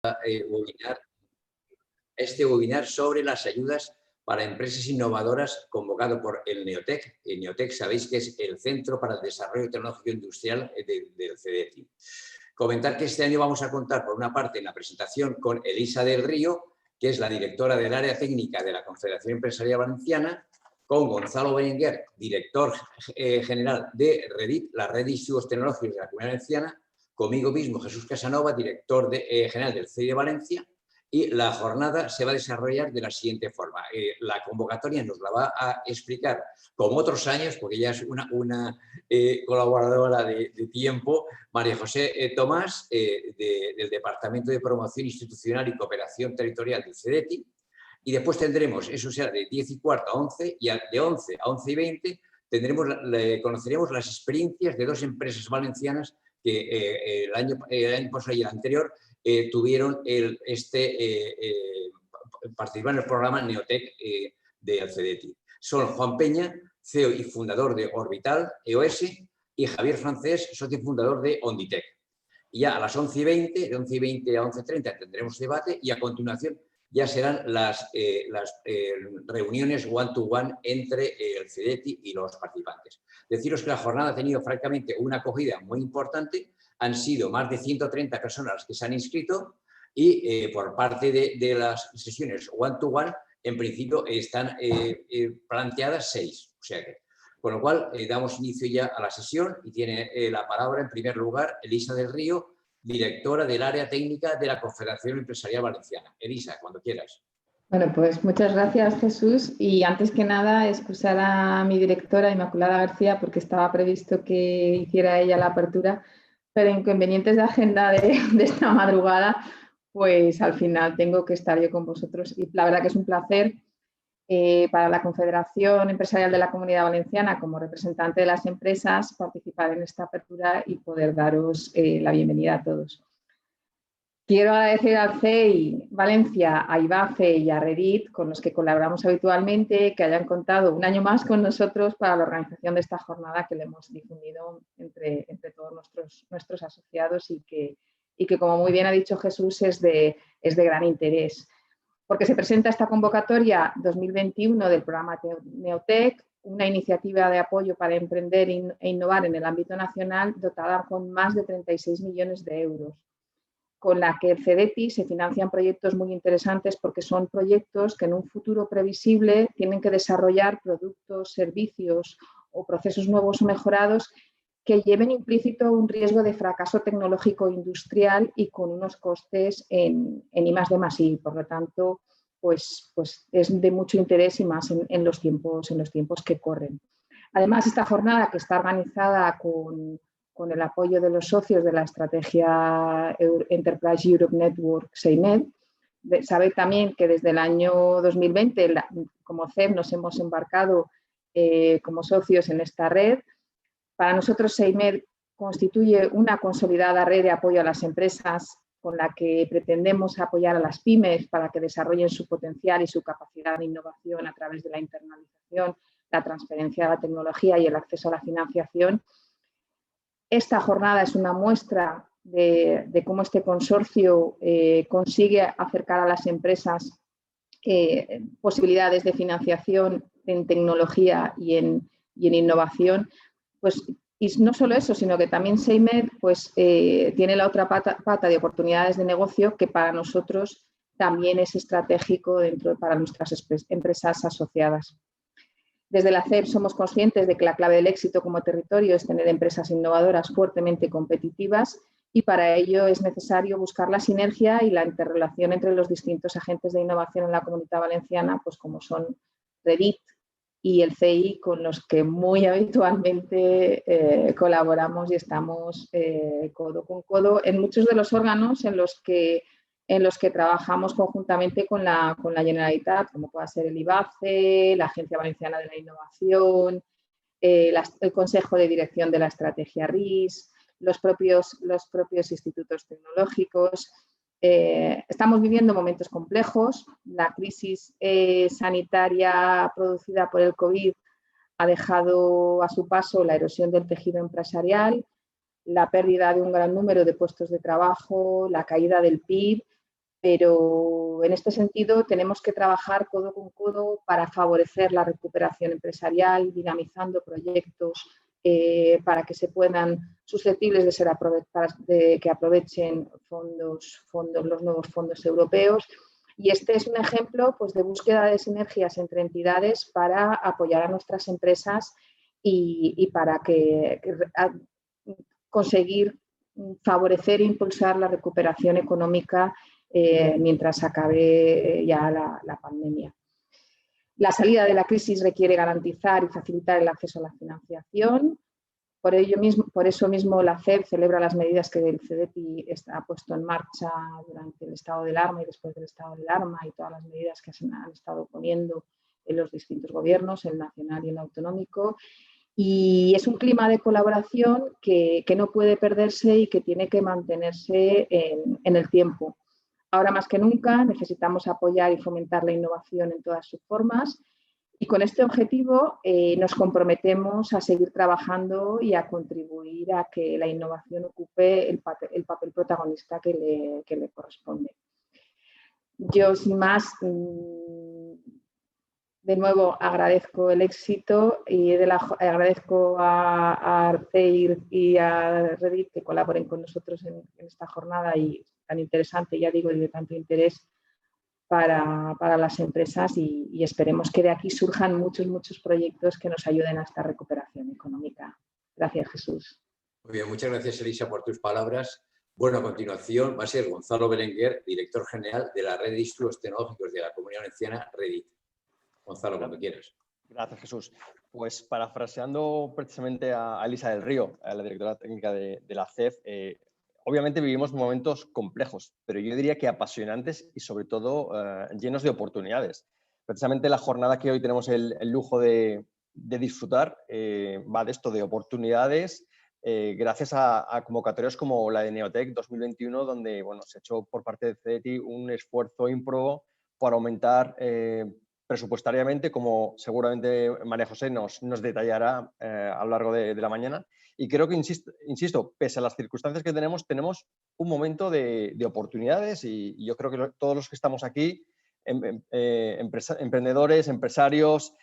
webinar, webinar sobre las ayudas para empresas innovadoras convocado por el Neotec. El Neotec sabéis que es el Centro para el Desarrollo Tecnológico Industrial del CDTI. Comentar que este año vamos a contar, por una parte, en la presentación con Elisa del Río, que es la directora del área técnica de la Confederación Empresarial Valenciana, con Gonzalo Berenguer, director general de REDIT, la Red de Institutos Tecnológicos de la Comunidad Valenciana, conmigo mismo, Jesús Casanova, director general del CEI de Valencia, y la jornada se va a desarrollar de la siguiente forma. La convocatoria nos la va a explicar, como otros años, porque ya es una colaboradora de tiempo, María José Tomás, del Departamento de Promoción Institucional y Cooperación Territorial del CEDETI. Y después tendremos, eso será de 10:15 a 11, y de 11 a 11:20 conoceremos las experiencias de dos empresas valencianas que el año pasado y el anterior participaron en el programa Neotec del CDTI. Son Juan Peña, CEO y fundador de Orbital EOS, y Javier Francés, socio fundador de Onditec. Y ya a las 11:20, de 11:20 a 11:30 tendremos debate, y a continuación ya serán las reuniones one-to-one entre el CDTI y los participantes. Deciros que la jornada ha tenido francamente una acogida muy importante. Han sido más de 130 personas las que se han inscrito, y por parte de las sesiones one-to-one, en principio están planteadas 6. O sea que, con lo cual, damos inicio ya a la sesión, y tiene la palabra, en primer lugar, Elisa del Río, directora del área técnica de la Confederación Empresarial Valenciana. Elisa, cuando quieras. Bueno, pues muchas gracias, Jesús. Y antes que nada, excusar a mi directora, Inmaculada García, porque estaba previsto que hiciera ella la apertura, pero inconvenientes de agenda de esta madrugada, pues al final tengo que estar yo con vosotros. Y la verdad que es un placer para la Confederación Empresarial de la Comunidad Valenciana, como representante de las empresas, participar en esta apertura y poder daros la bienvenida a todos. Quiero agradecer al CEI Valencia, a IBACE y a REDIT, con los que colaboramos habitualmente, que hayan contado un año más con nosotros para la organización de esta jornada, que le hemos difundido entre todos nuestros asociados, y que, como muy bien ha dicho Jesús, es de gran interés. Porque se presenta esta convocatoria 2021 del programa Neotec, una iniciativa de apoyo para emprender e innovar en el ámbito nacional, dotada con más de 36 millones de euros, con la que el CEDETI se financian proyectos muy interesantes, porque son proyectos que en un futuro previsible tienen que desarrollar productos, servicios o procesos nuevos o mejorados que lleven implícito un riesgo de fracaso tecnológico industrial y con unos costes en I+D+I. Por lo tanto, pues es de mucho interés, y más en los tiempos que corren. Además, esta jornada, que está organizada con el apoyo de los socios de la estrategia Enterprise Europe Network, SEINET, sabe también que desde el año 2020, como CEP, nos hemos embarcado como socios en esta red. Para nosotros, SEINET constituye una consolidada red de apoyo a las empresas, con la que pretendemos apoyar a las pymes para que desarrollen su potencial y su capacidad de innovación a través de la internalización, la transferencia de la tecnología y el acceso a la financiación. Esta jornada es una muestra de cómo este consorcio consigue acercar a las empresas posibilidades de financiación en tecnología y en innovación. Pues, y no solo eso, sino que también SEIMED tiene la otra pata de oportunidades de negocio, que para nosotros también es estratégico para nuestras empresas asociadas. Desde la CEP somos conscientes de que la clave del éxito como territorio es tener empresas innovadoras fuertemente competitivas, y para ello es necesario buscar la sinergia y la interrelación entre los distintos agentes de innovación en la Comunidad Valenciana, pues como son REDIT y el CEI, con los que muy habitualmente colaboramos y estamos codo con codo en muchos de los órganos en los que trabajamos conjuntamente con la Generalitat, como pueda ser el IBACE, la Agencia Valenciana de la Innovación, el Consejo de Dirección de la Estrategia RIS, los propios institutos tecnológicos. Estamos viviendo momentos complejos. La crisis sanitaria producida por el COVID ha dejado a su paso la erosión del tejido empresarial, la pérdida de un gran número de puestos de trabajo, la caída del PIB, Pero en este sentido tenemos que trabajar codo con codo para favorecer la recuperación empresarial, dinamizando proyectos para que se puedan, susceptibles de ser que aprovechen los nuevos fondos europeos. Y este es un ejemplo, pues, de búsqueda de sinergias entre entidades para apoyar a nuestras empresas y para conseguir favorecer e impulsar la recuperación económica mientras acabe ya la pandemia. La salida de la crisis requiere garantizar y facilitar el acceso a la financiación. Por eso mismo la CEB celebra las medidas que el CEDETI ha puesto en marcha durante el estado de alarma y después del estado de alarma, y todas las medidas que se han estado poniendo en los distintos gobiernos, el nacional y el autonómico. Y es un clima de colaboración que no puede perderse y que tiene que mantenerse en el tiempo. Ahora más que nunca necesitamos apoyar y fomentar la innovación en todas sus formas, y con este objetivo nos comprometemos a seguir trabajando y a contribuir a que la innovación ocupe el papel protagonista que le corresponde. Yo, sin más, de nuevo agradezco el éxito y agradezco a Arceir y a Reddit que colaboren con nosotros en esta jornada y tan interesante, ya digo, y de tanto interés para las empresas, y esperemos que de aquí surjan muchos proyectos que nos ayuden a esta recuperación económica. Gracias, Jesús. Muy bien, muchas gracias, Elisa, por tus palabras. Bueno, a continuación va a ser Gonzalo Berenguer, director general de la Red de Institutos Tecnológicos de la Comunidad Valenciana, Reddit. Gonzalo, cuando quieras. Gracias, Jesús. Pues parafraseando precisamente a Elisa del Río, a la directora técnica de la CEF, obviamente vivimos momentos complejos, pero yo diría que apasionantes y sobre todo llenos de oportunidades. Precisamente la jornada que hoy tenemos el lujo de disfrutar va de esto, de oportunidades, gracias a convocatorias como la de Neotec 2021, donde se ha hecho por parte de CEDETI un esfuerzo ímprobo para aumentar presupuestariamente, como seguramente María José nos detallará a lo largo de la mañana. Y creo que, insisto, pese a las circunstancias que tenemos un momento de oportunidades, y yo creo que todos los que estamos aquí, emprendedores, empresarios,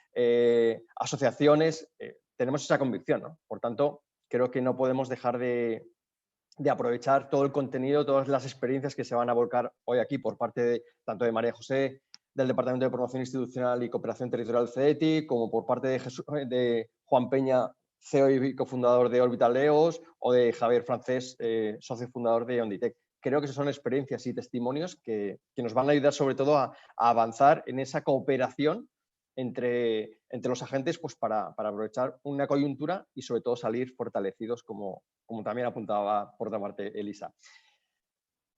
asociaciones, tenemos esa convicción, ¿no? Por tanto, creo que no podemos dejar de aprovechar todo el contenido, todas las experiencias que se van a volcar hoy aquí por parte tanto de María José, del Departamento de Promoción Institucional y Cooperación Territorial CEDETI, como por parte de Juan Peña, CEO y cofundador de Orbital EOS, o de Javier Francés, socio fundador de Onditec. Creo que son experiencias y testimonios que nos van a ayudar sobre todo a avanzar en esa cooperación entre los agentes, pues para aprovechar una coyuntura y sobre todo salir fortalecidos, como también apuntaba por otra parte Elisa.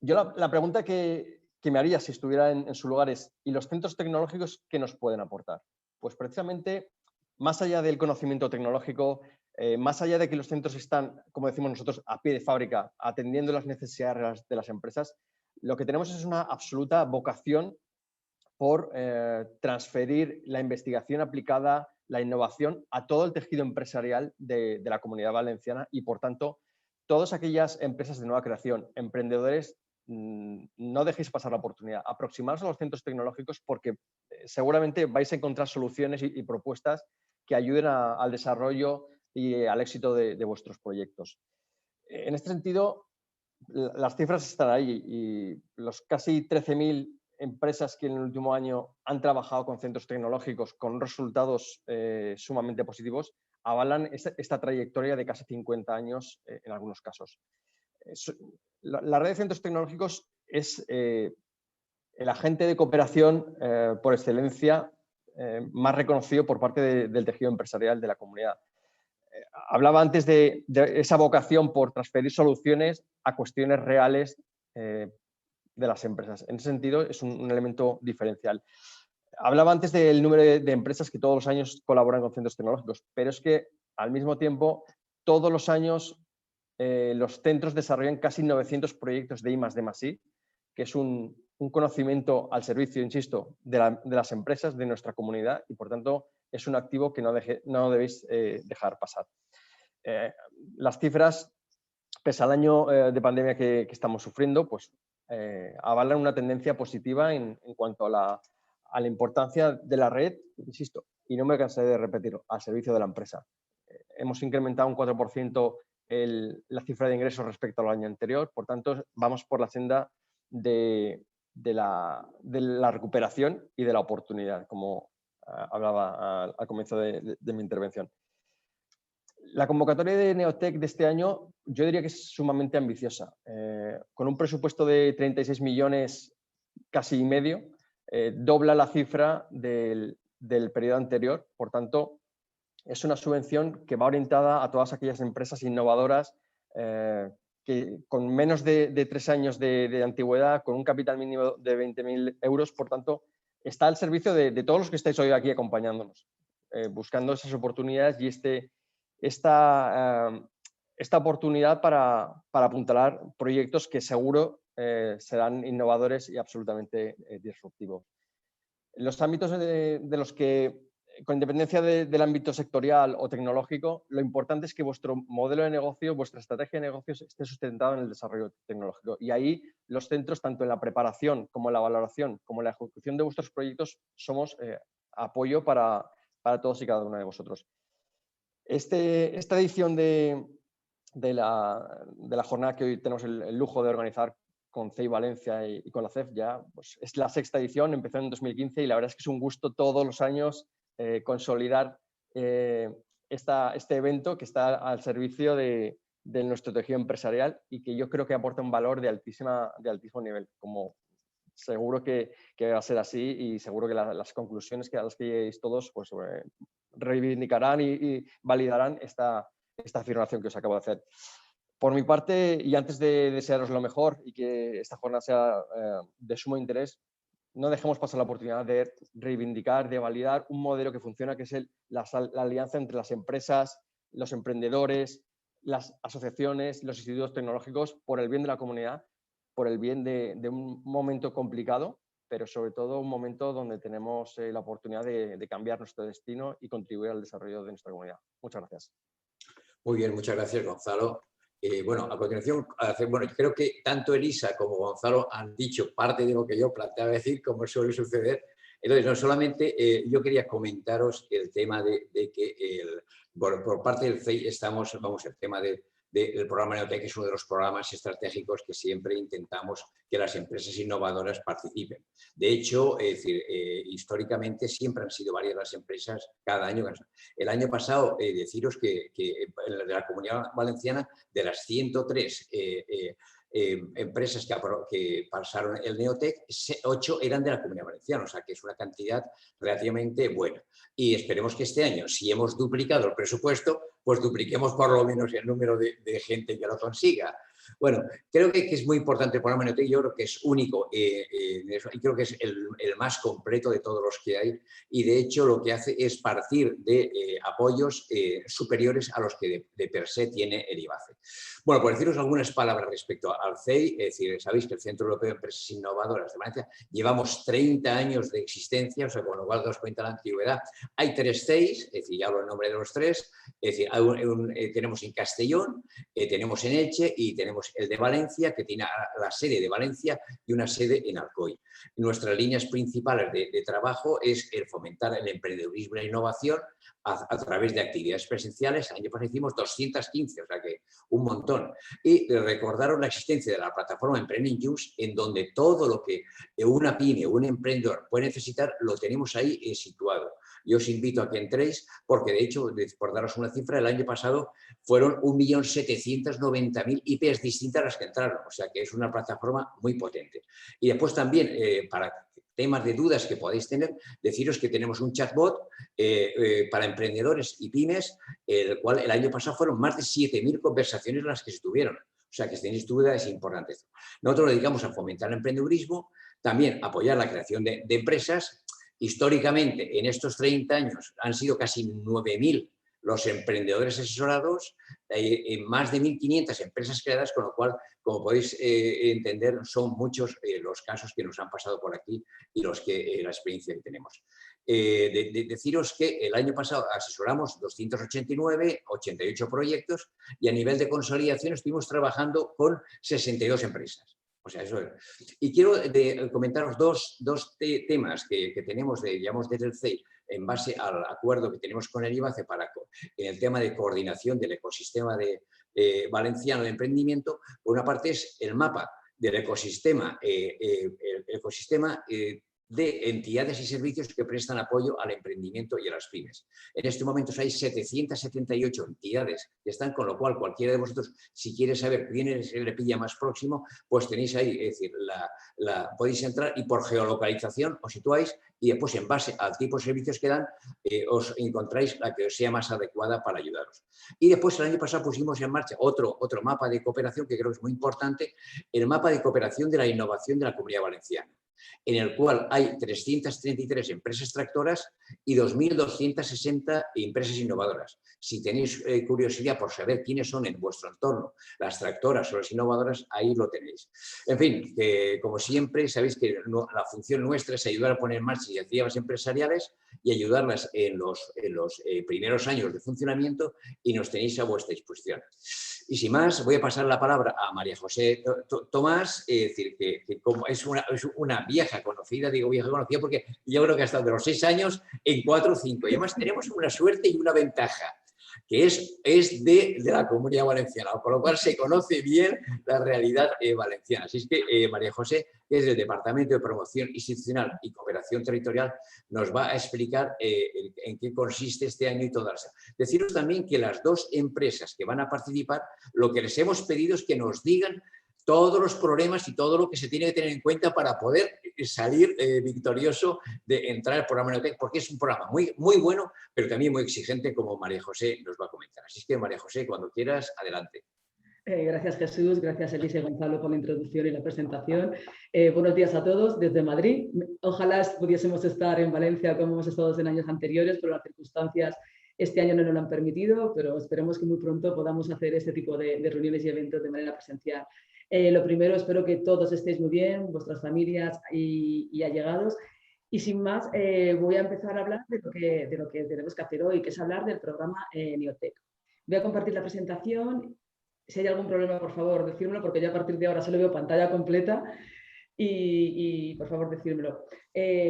Yo la pregunta que me haría si estuviera en su lugar es: ¿y los centros tecnológicos qué nos pueden aportar? Pues precisamente, más allá del conocimiento tecnológico, más allá de que los centros están, como decimos nosotros, a pie de fábrica, atendiendo las necesidades de las empresas, lo que tenemos es una absoluta vocación por transferir la investigación aplicada, la innovación, a todo el tejido empresarial de la Comunidad Valenciana, y, por tanto, todas aquellas empresas de nueva creación, emprendedores, no dejéis pasar la oportunidad. Aproximaros a los centros tecnológicos, porque seguramente vais a encontrar soluciones y propuestas que ayuden al desarrollo y al éxito de vuestros proyectos. En este sentido, las cifras están ahí, y los casi 13.000 empresas que en el último año han trabajado con centros tecnológicos con resultados sumamente positivos avalan esta trayectoria de casi 50 años en algunos casos. La red de centros tecnológicos es el agente de cooperación por excelencia más reconocido por parte del tejido empresarial de la comunidad. Hablaba antes de esa vocación por transferir soluciones a cuestiones reales de las empresas. En ese sentido, es un elemento diferencial. Hablaba antes del número de empresas que todos los años colaboran con centros tecnológicos, pero es que, al mismo tiempo, todos los años los centros desarrollan casi 900 proyectos de I+D+I, que es un conocimiento al servicio, insisto, de las empresas, de nuestra comunidad, y, por tanto, es un activo que no debéis dejar pasar. Las cifras, pese al año de pandemia que estamos sufriendo, pues avalan una tendencia positiva en cuanto a la importancia de la red, insisto, y no me cansaré de repetirlo, al servicio de la empresa. Hemos incrementado un 4% la cifra de ingresos respecto al año anterior, por tanto, vamos por la senda de la recuperación y de la oportunidad, como hablaba al comienzo de mi intervención. La convocatoria de Neotec de este año yo diría que es sumamente ambiciosa. Con un presupuesto de 36 millones casi y medio, dobla la cifra del periodo anterior. Por tanto, es una subvención que va orientada a todas aquellas empresas innovadoras que con menos de 3 años de antigüedad, con un capital mínimo de 20.000 euros, por tanto, está al servicio de todos los que estáis hoy aquí acompañándonos, buscando esas oportunidades y esta oportunidad para apuntalar proyectos que seguro serán innovadores y absolutamente disruptivos. Los ámbitos de los que, con independencia del ámbito sectorial o tecnológico, lo importante es que vuestro modelo de negocio, vuestra estrategia de negocios esté sustentada en el desarrollo tecnológico. Y ahí los centros, tanto en la preparación como en la valoración, como en la ejecución de vuestros proyectos, somos apoyo para todos y cada uno de vosotros. Esta edición de la jornada que hoy tenemos el lujo de organizar con CEI Valencia y con la CEF ya, pues es la 6ª edición, empezó en 2015 y la verdad es que es un gusto todos los años consolidar este evento que está al servicio de nuestro tejido empresarial y que yo creo que aporta un valor de altísimo nivel, como seguro que va a ser así y seguro que las conclusiones a las que lleguéis todos pues, reivindicarán y validarán esta afirmación que os acabo de hacer. Por mi parte, y antes de desearos lo mejor y que esta jornada sea de sumo interés, no dejemos pasar la oportunidad de reivindicar, de validar un modelo que funciona, que es la alianza entre las empresas, los emprendedores, las asociaciones, los institutos tecnológicos, por el bien de la comunidad, por el bien de un momento complicado, pero sobre todo un momento donde tenemos la oportunidad de cambiar nuestro destino y contribuir al desarrollo de nuestra comunidad. Muchas gracias. Muy bien, muchas gracias, Gonzalo. Bueno, a continuación, creo que tanto Elisa como Gonzalo han dicho parte de lo que yo planteaba decir, como suele suceder. Entonces, no solamente yo quería comentaros el tema de que por parte del CEI estamos, el tema del programa Neotec es uno de los programas estratégicos que siempre intentamos que las empresas innovadoras participen. De hecho, es decir, históricamente siempre han sido varias las empresas cada año. El año pasado, deciros que de la Comunidad Valenciana, de las 103 empresas que pasaron el Neotec, 8 eran de la Comunidad Valenciana, o sea que es una cantidad relativamente buena. Y esperemos que este año, si hemos duplicado el presupuesto, pues dupliquemos por lo menos el número de gente que lo consiga. Bueno, creo que es muy importante el programa Neotec, yo creo que es único y creo que es el más completo de todos los que hay y de hecho lo que hace es partir de apoyos superiores a los que de per se tiene el IBACE. Bueno, por deciros algunas palabras respecto al CEI, es decir, sabéis que el Centro Europeo de Empresas Innovadoras de Valencia llevamos 30 años de existencia, o sea, con lo cual os cuenta la antigüedad. Hay 3 CEIs, es decir, ya hablo en nombre de los 3, es decir, tenemos en Castellón, tenemos en Elche y tenemos el de Valencia, que tiene la sede de Valencia y una sede en Alcoy. Nuestras líneas principales de trabajo es el fomentar el emprendedurismo y la innovación a través de actividades presenciales. El año pasado hicimos 215, o sea que un montón. Y recordaros la existencia de la plataforma Emprending News, en donde todo lo que una pyme o un emprendedor puede necesitar, lo tenemos ahí situado. Yo os invito a que entréis, porque de hecho, por daros una cifra, el año pasado fueron 1.790.000 IPs distintas las que entraron, o sea que es una plataforma muy potente. Y después también, para temas de dudas que podéis tener, deciros que tenemos un chatbot para emprendedores y pymes, el cual el año pasado fueron más de 7.000 conversaciones las que se tuvieron. O sea que si tenéis dudas es importante. Nosotros nos dedicamos a fomentar el emprendedurismo, también apoyar la creación de empresas. Históricamente, en estos 30 años, han sido casi 9.000 los emprendedores asesorados, más de 1.500 empresas creadas, con lo cual, como podéis entender, son muchos los casos que nos han pasado por aquí y la experiencia que tenemos. Deciros que el año pasado asesoramos 289, 88 proyectos y a nivel de consolidación estuvimos trabajando con 62 empresas. O sea, eso es. Y quiero comentaros dos temas que tenemos, digamos, desde el CEI, en base al acuerdo que tenemos con el IBACE en el tema de coordinación del ecosistema valenciano de emprendimiento. Por una parte es el mapa del ecosistema, de entidades y servicios que prestan apoyo al emprendimiento y a las pymes. En este momento hay 778 entidades que están, con lo cual cualquiera de vosotros, si quiere saber quién se le pilla más próximo, pues tenéis ahí, es decir, podéis entrar y por geolocalización os situáis y después en base al tipo de servicios que dan os encontráis la que os sea más adecuada para ayudaros. Y después el año pasado pusimos en marcha otro mapa de cooperación que creo que es muy importante, el mapa de cooperación de la innovación de la Comunidad Valenciana, en el cual hay 333 empresas tractoras y 2.260 empresas innovadoras. Si tenéis curiosidad por saber quiénes son en vuestro entorno las tractoras o las innovadoras, ahí lo tenéis. En fin, como siempre, sabéis que la función nuestra es ayudar a poner en marcha iniciativas empresariales y ayudarlas en los primeros años de funcionamiento, y nos tenéis a vuestra disposición. Y sin más, voy a pasar la palabra a María José Tomás, es decir, que como es una vieja conocida, digo vieja conocida porque yo creo que hasta de los 6 años en 4 o 5. Y además tenemos una suerte y una ventaja, que es de la Comunidad Valenciana, con lo cual se conoce bien la realidad valenciana. Así es que María José, desde el Departamento de Promoción Institucional y Cooperación Territorial, nos va a explicar en qué consiste este año y todas las... Deciros también que las 2 empresas que van a participar, lo que les hemos pedido es que nos digan todos los problemas y todo lo que se tiene que tener en cuenta para poder salir victorioso de entrar al programa Neotec, porque es un programa muy, muy bueno, pero también muy exigente, como María José nos va a comentar. Así es que, María José, cuando quieras, adelante. Gracias, Jesús. Gracias, Elisa y Gonzalo, por la introducción y la presentación. Buenos días a todos desde Madrid. Ojalá pudiésemos estar en Valencia como hemos estado en años anteriores, pero las circunstancias este año no nos lo han permitido, pero esperemos que muy pronto podamos hacer este tipo de reuniones y eventos de manera presencial. Lo primero, espero que todos estéis muy bien, vuestras familias y allegados. Y sin más, voy a empezar a hablar de lo que tenemos que hacer hoy, que es hablar del programa Neotec. Voy a compartir la presentación. Si hay algún problema, por favor, decírmelo, porque ya a partir de ahora solo veo pantalla completa y por favor, decírmelo.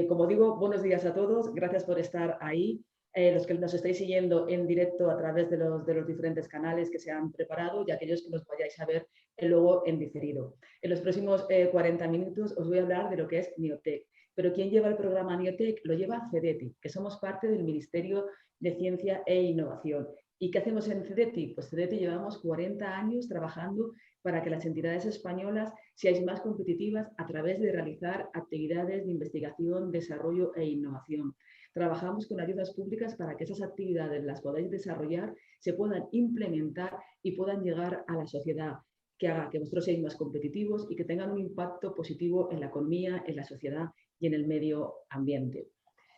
Como digo, buenos días a todos. Gracias por estar ahí. Los que nos estáis siguiendo en directo a través de los diferentes canales que se han preparado y aquellos que nos vayáis a ver luego en diferido. En los próximos 40 minutos os voy a hablar de lo que es Neotec. Pero ¿quién lleva el programa Neotec? Lo lleva CEDETI, que somos parte del Ministerio de Ciencia e Innovación. ¿Y qué hacemos en CEDETI? Pues CEDETI llevamos 40 años trabajando para que las entidades españolas seáis más competitivas a través de realizar actividades de investigación, desarrollo e innovación. Trabajamos con ayudas públicas para que esas actividades las podáis desarrollar, se puedan implementar y puedan llegar a la sociedad, que haga que vosotros seáis más competitivos y que tengan un impacto positivo en la economía, en la sociedad y en el medio ambiente.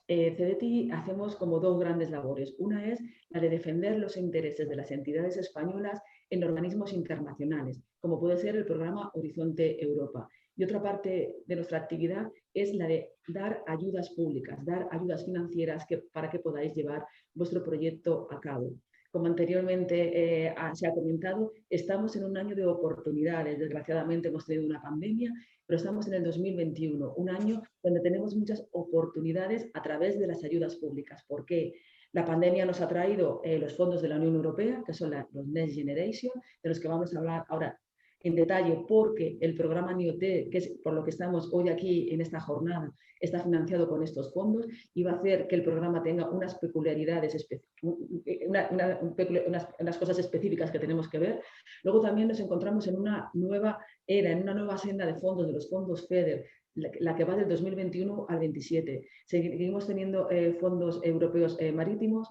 CEDETI hacemos como 2 grandes labores. Una es la de defender los intereses de las entidades españolas en organismos internacionales, como puede ser el programa Horizonte Europa. Y otra parte de nuestra actividad es la de dar ayudas públicas, dar ayudas financieras para que podáis llevar vuestro proyecto a cabo. Como anteriormente se ha comentado, estamos en un año de oportunidades. Desgraciadamente hemos tenido una pandemia, pero estamos en el 2021, un año donde tenemos muchas oportunidades a través de las ayudas públicas. ¿Por qué? La pandemia nos ha traído los fondos de la Unión Europea, que son los Next Generation, de los que vamos a hablar ahora en detalle, porque el programa Neotec, que es por lo que estamos hoy aquí en esta jornada, está financiado con estos fondos y va a hacer que el programa tenga unas peculiaridades, unas cosas específicas que tenemos que ver. Luego también nos encontramos en una nueva era, en una nueva senda de fondos, de los fondos FEDER, la que va del 2021 al 27. Seguimos teniendo fondos europeos marítimos.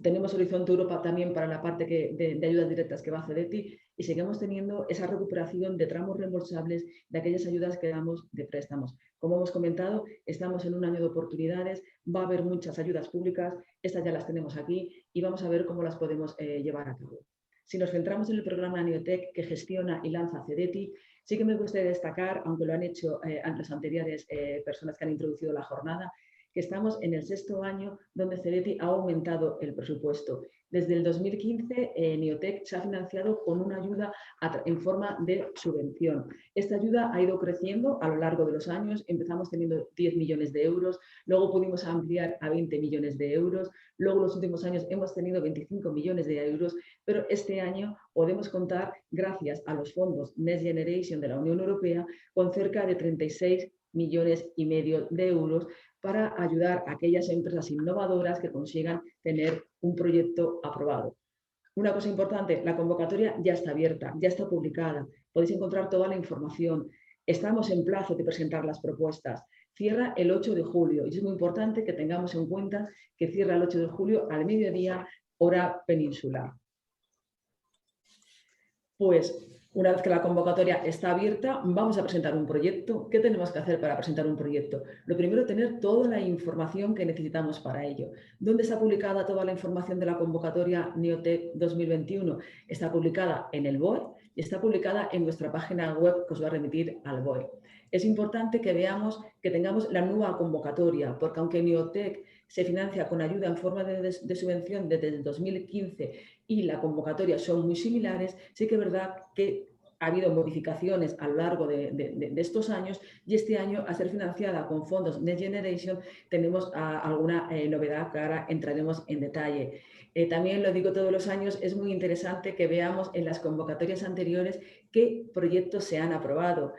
Tenemos Horizonte Europa también para la parte de ayudas directas que va a CEDETI y seguimos teniendo esa recuperación de tramos reembolsables de aquellas ayudas que damos de préstamos. Como hemos comentado, estamos en un año de oportunidades, va a haber muchas ayudas públicas, estas ya las tenemos aquí y vamos a ver cómo las podemos llevar a cabo. Si nos centramos en el programa Neotec que gestiona y lanza CEDETI, sí que me gustaría destacar, aunque lo han hecho las anteriores personas que han introducido la jornada, que estamos en el 6º año donde CEDETI ha aumentado el presupuesto. Desde el 2015, Neotec se ha financiado con una ayuda en forma de subvención. Esta ayuda ha ido creciendo a lo largo de los años. Empezamos teniendo 10 millones de euros, luego pudimos ampliar a 20 millones de euros, luego en los últimos años hemos tenido 25 millones de euros, pero este año podemos contar, gracias a los fondos Next Generation de la Unión Europea, con cerca de 36,5 millones de euros para ayudar a aquellas empresas innovadoras que consigan tener un proyecto aprobado. Una cosa importante, la convocatoria ya está abierta, ya está publicada, podéis encontrar toda la información. Estamos en plazo de presentar las propuestas. Cierra el 8 de julio y es muy importante que tengamos en cuenta que cierra el 8 de julio al mediodía, hora peninsular. Pues una vez que la convocatoria está abierta, vamos a presentar un proyecto. ¿Qué tenemos que hacer para presentar un proyecto? Lo primero, tener toda la información que necesitamos para ello. ¿Dónde está publicada toda la información de la convocatoria Neotec 2021? Está publicada en el BOE y está publicada en vuestra página web que os va a remitir al BOE. Es importante que veamos, que tengamos la nueva convocatoria, porque aunque Neotec se financia con ayuda en forma de subvención desde el 2015 y la convocatoria son muy similares, sí que es verdad que ha habido modificaciones a lo largo de estos años y este año, a ser financiada con fondos Next Generation, tenemos alguna novedad que ahora entraremos en detalle. También lo digo todos los años, es muy interesante que veamos en las convocatorias anteriores qué proyectos se han aprobado.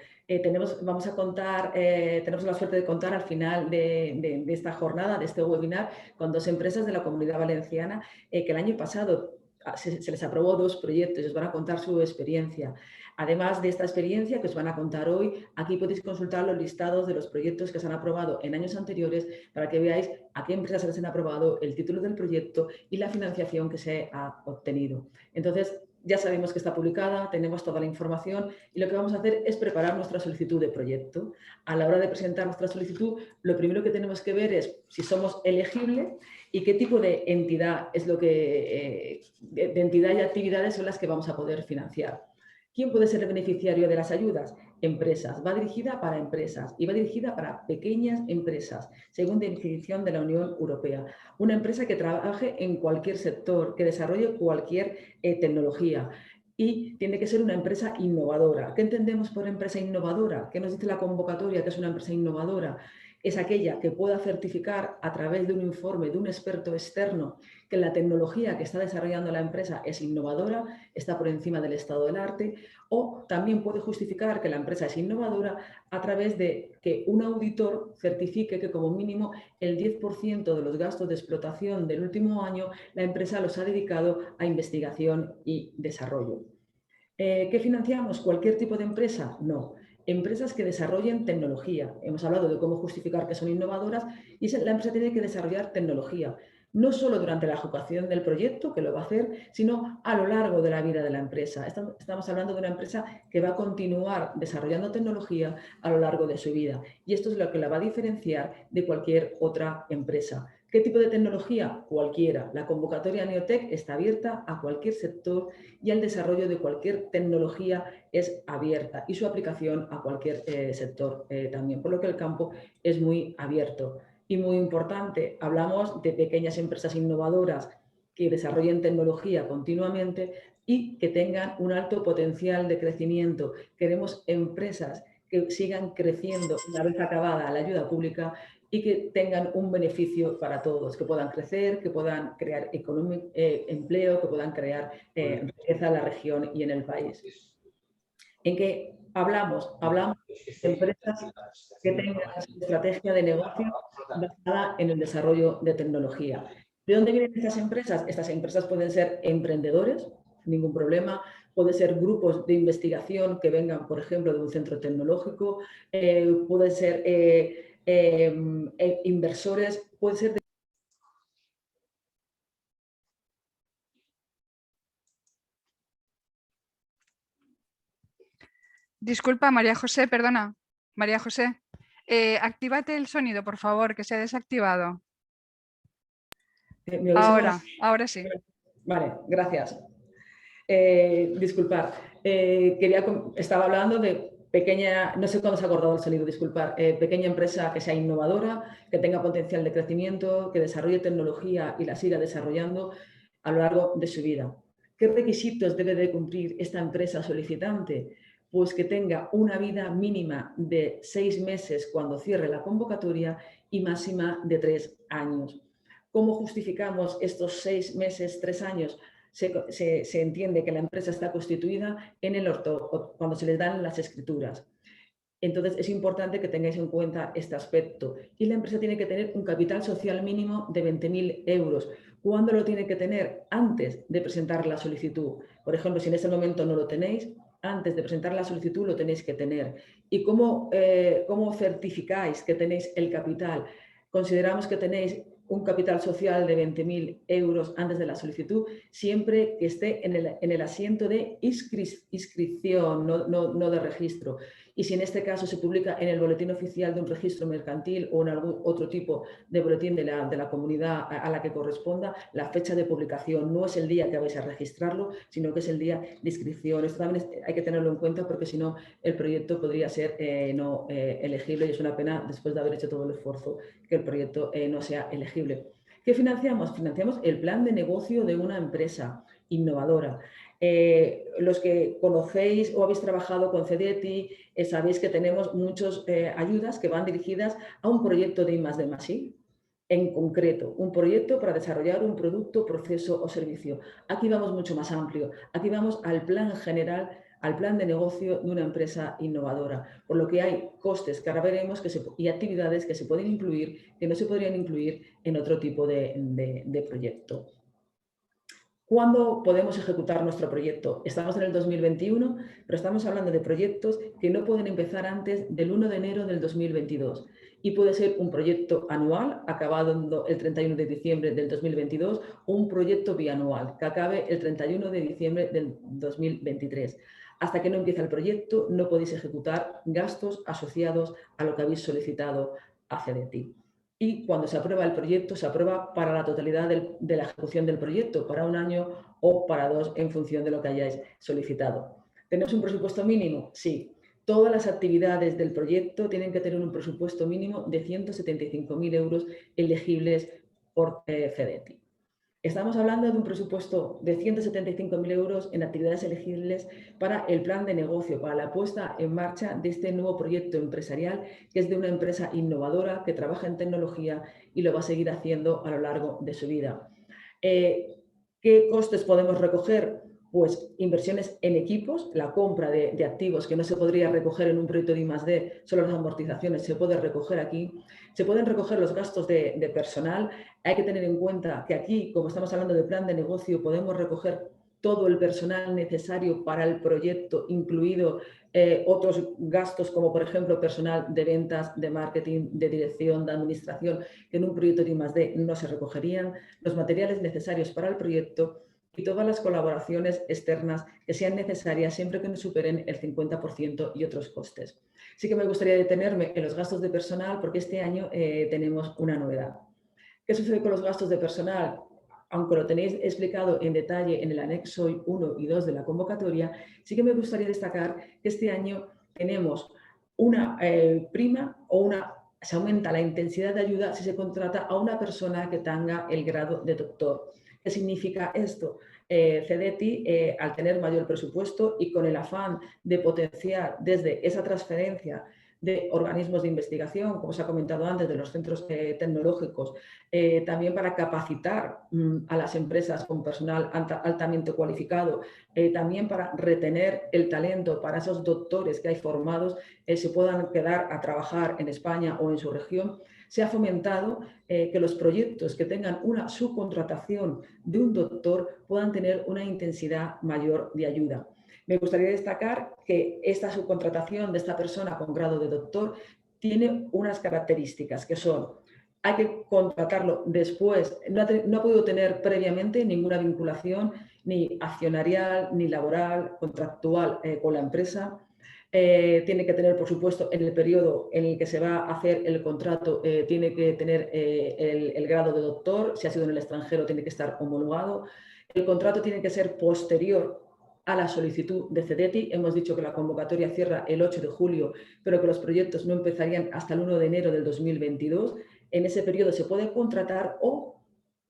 Vamos a contar, tenemos la suerte de contar al final de esta jornada, de este webinar, con 2 empresas de la Comunidad Valenciana que el año pasado se les aprobó 2 proyectos y os van a contar su experiencia. Además de esta experiencia que os van a contar hoy, aquí podéis consultar los listados de los proyectos que se han aprobado en años anteriores para que veáis a qué empresas se les han aprobado, el título del proyecto y la financiación que se ha obtenido. Entonces, ya sabemos que está publicada, tenemos toda la información y lo que vamos a hacer es preparar nuestra solicitud de proyecto. A la hora de presentar nuestra solicitud, lo primero que tenemos que ver es si somos elegibles y qué tipo de entidad es lo que de entidad y actividades son las que vamos a poder financiar. ¿Quién puede ser el beneficiario de las ayudas? Empresas. Va dirigida para empresas y va dirigida para pequeñas empresas, según definición de la Unión Europea. Una empresa que trabaje en cualquier sector, que desarrolle cualquier tecnología. Y tiene que ser una empresa innovadora. ¿Qué entendemos por empresa innovadora? ¿Qué nos dice la convocatoria que es una empresa innovadora? Es aquella que pueda certificar a través de un informe de un experto externo que la tecnología que está desarrollando la empresa es innovadora, está por encima del estado del arte, o también puede justificar que la empresa es innovadora a través de que un auditor certifique que como mínimo el 10% de los gastos de explotación del último año la empresa los ha dedicado a investigación y desarrollo. ¿Qué financiamos? ¿Cualquier tipo de empresa? No. Empresas que desarrollen tecnología. Hemos hablado de cómo justificar que son innovadoras y la empresa tiene que desarrollar tecnología. No solo durante la ejecución del proyecto, que lo va a hacer, sino a lo largo de la vida de la empresa. Estamos hablando de una empresa que va a continuar desarrollando tecnología a lo largo de su vida. Y esto es lo que la va a diferenciar de cualquier otra empresa. ¿Qué tipo de tecnología? Cualquiera. La convocatoria Neotec está abierta a cualquier sector y el desarrollo de cualquier tecnología es abierta y su aplicación a cualquier sector también, por lo que el campo es muy abierto. Y muy importante, hablamos de pequeñas empresas innovadoras que desarrollen tecnología continuamente y que tengan un alto potencial de crecimiento. Queremos empresas que sigan creciendo una vez acabada la ayuda pública y que tengan un beneficio para todos, que puedan crecer, que puedan crear empleo, que puedan crear riqueza en la región y en el país. ¿En qué hablamos? Hablamos de empresas que tengan su estrategia de negocio basada en el desarrollo de tecnología. ¿De dónde vienen estas empresas? Estas empresas pueden ser emprendedores, ningún problema, pueden ser grupos de investigación que vengan, por ejemplo, de un centro tecnológico, pueden ser inversores, pueden ser de... Disculpa, María José, perdona. María José, actívate el sonido, por favor, que se ha desactivado. ¿Me oís ahora sí. Vale, gracias. Disculpad, estaba hablando de pequeña, no sé cuándo se ha acordado el sonido, disculpar, pequeña empresa que sea innovadora, que tenga potencial de crecimiento, que desarrolle tecnología y la siga desarrollando a lo largo de su vida. ¿Qué requisitos debe de cumplir esta empresa solicitante? Pues que tenga una vida mínima de 6 meses cuando cierre la convocatoria y máxima de 3 años. ¿Cómo justificamos estos 6 meses, 3 años? Se entiende que la empresa está constituida en el orto, cuando se les dan las escrituras. Entonces, es importante que tengáis en cuenta este aspecto. Y la empresa tiene que tener un capital social mínimo de 20.000 euros. ¿Cuándo lo tiene que tener? Antes de presentar la solicitud. Por ejemplo, si en ese momento no lo tenéis, antes de presentar la solicitud lo tenéis que tener. ¿Y cómo certificáis que tenéis el capital? Consideramos que tenéis un capital social de 20.000 euros antes de la solicitud, siempre que esté en el asiento de inscripción, no de registro. Y si en este caso se publica en el boletín oficial de un registro mercantil o en algún otro tipo de boletín de la comunidad a la que corresponda, la fecha de publicación no es el día que vais a registrarlo, sino que es el día de inscripción. Esto también hay que tenerlo en cuenta porque si no el proyecto podría ser no elegible y es una pena después de haber hecho todo el esfuerzo que el proyecto no sea elegible. ¿Qué financiamos? Financiamos el plan de negocio de una empresa innovadora. Los que conocéis o habéis trabajado con CEDETI, sabéis que tenemos muchas ayudas que van dirigidas a un proyecto de I+D+I, en concreto, un proyecto para desarrollar un producto, proceso o servicio. Aquí vamos mucho más amplio, aquí vamos al plan general, al plan de negocio de una empresa innovadora, por lo que hay costes que ahora veremos y actividades que se pueden incluir, que no se podrían incluir en otro tipo de proyecto. ¿Cuándo podemos ejecutar nuestro proyecto? Estamos en el 2021, pero estamos hablando de proyectos que no pueden empezar antes del 1 de enero del 2022. Y puede ser un proyecto anual, acabado el 31 de diciembre del 2022, o un proyecto bianual, que acabe el 31 de diciembre del 2023. Hasta que no empiece el proyecto, no podéis ejecutar gastos asociados a lo que habéis solicitado a CEDETI. Y cuando se aprueba el proyecto, se aprueba para la totalidad de la ejecución del proyecto, para un año o para 2, en función de lo que hayáis solicitado. ¿Tenemos un presupuesto mínimo? Sí. Todas las actividades del proyecto tienen que tener un presupuesto mínimo de 175.000 euros elegibles por CEDETI. Estamos hablando de un presupuesto de 175.000 euros en actividades elegibles para el plan de negocio, para la puesta en marcha de este nuevo proyecto empresarial, que es de una empresa innovadora que trabaja en tecnología y lo va a seguir haciendo a lo largo de su vida. ¿Qué costes podemos recoger? Pues inversiones en equipos, la compra de activos que no se podría recoger en un proyecto de I+D, solo las amortizaciones se puede recoger aquí. Se pueden recoger los gastos de personal. Hay que tener en cuenta que aquí, como estamos hablando de plan de negocio, podemos recoger todo el personal necesario para el proyecto, incluido otros gastos como por ejemplo personal de ventas, de marketing, de dirección, de administración, que en un proyecto de I+D no se recogerían, los materiales necesarios para el proyecto y todas las colaboraciones externas que sean necesarias siempre que no superen el 50% y otros costes. Sí que me gustaría detenerme en los gastos de personal porque este año tenemos una novedad. ¿Qué sucede con los gastos de personal? Aunque lo tenéis explicado en detalle en el anexo 1 y 2 de la convocatoria, sí que me gustaría destacar que este año tenemos una prima o se aumenta la intensidad de ayuda si se contrata a una persona que tenga el grado de doctor. ¿Qué significa esto? CEDETI, al tener mayor presupuesto y con el afán de potenciar desde esa transferencia de organismos de investigación, como se ha comentado antes, de los centros tecnológicos, también para capacitar a las empresas con personal altamente cualificado, también para retener el talento para esos doctores que hay formados, se puedan quedar a trabajar en España o en su región. Se ha fomentado que los proyectos que tengan una subcontratación de un doctor puedan tener una intensidad mayor de ayuda. Me gustaría destacar que esta subcontratación de esta persona con grado de doctor tiene unas características que son: hay que contratarlo después, no ha podido tener previamente ninguna vinculación ni accionarial, ni laboral, contractual con la empresa. Tiene que tener, por supuesto, en el periodo en el que se va a hacer el contrato, tiene que tener el grado de doctor. Si ha sido en el extranjero, tiene que estar homologado. El contrato tiene que ser posterior a la solicitud de CEDETI. Hemos dicho que la convocatoria cierra el 8 de julio, pero que los proyectos no empezarían hasta el 1 de enero del 2022. En ese periodo se puede contratar o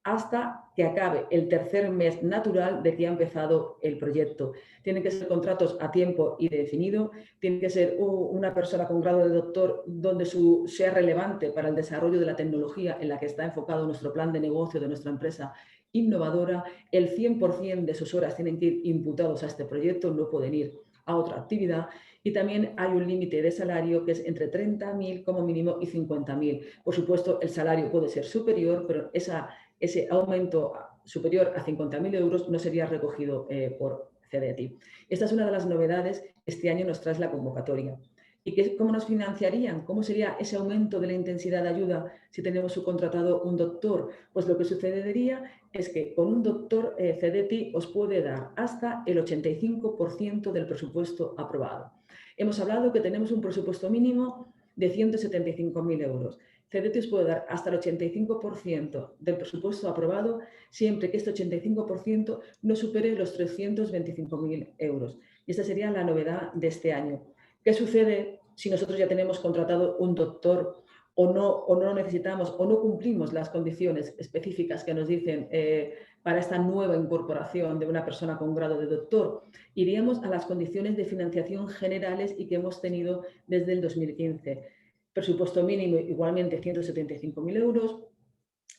hasta que acabe el tercer mes natural de que ha empezado el proyecto. Tienen que ser contratos a tiempo indefinido, tiene que ser una persona con grado de doctor donde sea relevante para el desarrollo de la tecnología en la que está enfocado nuestro plan de negocio de nuestra empresa innovadora. El 100% de sus horas tienen que ir imputados a este proyecto, no pueden ir a otra actividad. Y también hay un límite de salario que es entre 30.000 como mínimo y 50.000. Por supuesto, el salario puede ser superior, pero ese aumento superior a 50.000 euros no sería recogido por CEDETI. Esta es una de las novedades que este año nos trae la convocatoria. ¿Y cómo nos financiarían? ¿Cómo sería ese aumento de la intensidad de ayuda si tenemos subcontratado un doctor? Pues lo que sucedería es que con un doctor CEDETI os puede dar hasta el 85% del presupuesto aprobado. Hemos hablado que tenemos un presupuesto mínimo de 175.000 euros. CEDETI os puede dar hasta el 85% del presupuesto aprobado siempre que este 85% no supere los 325.000 euros. Y esta sería la novedad de este año. ¿Qué sucede si nosotros ya tenemos contratado un doctor o no necesitamos o no cumplimos las condiciones específicas que nos dicen para esta nueva incorporación de una persona con grado de doctor? Iríamos a las condiciones de financiación generales y que hemos tenido desde el 2015. Presupuesto mínimo igualmente 175.000 euros.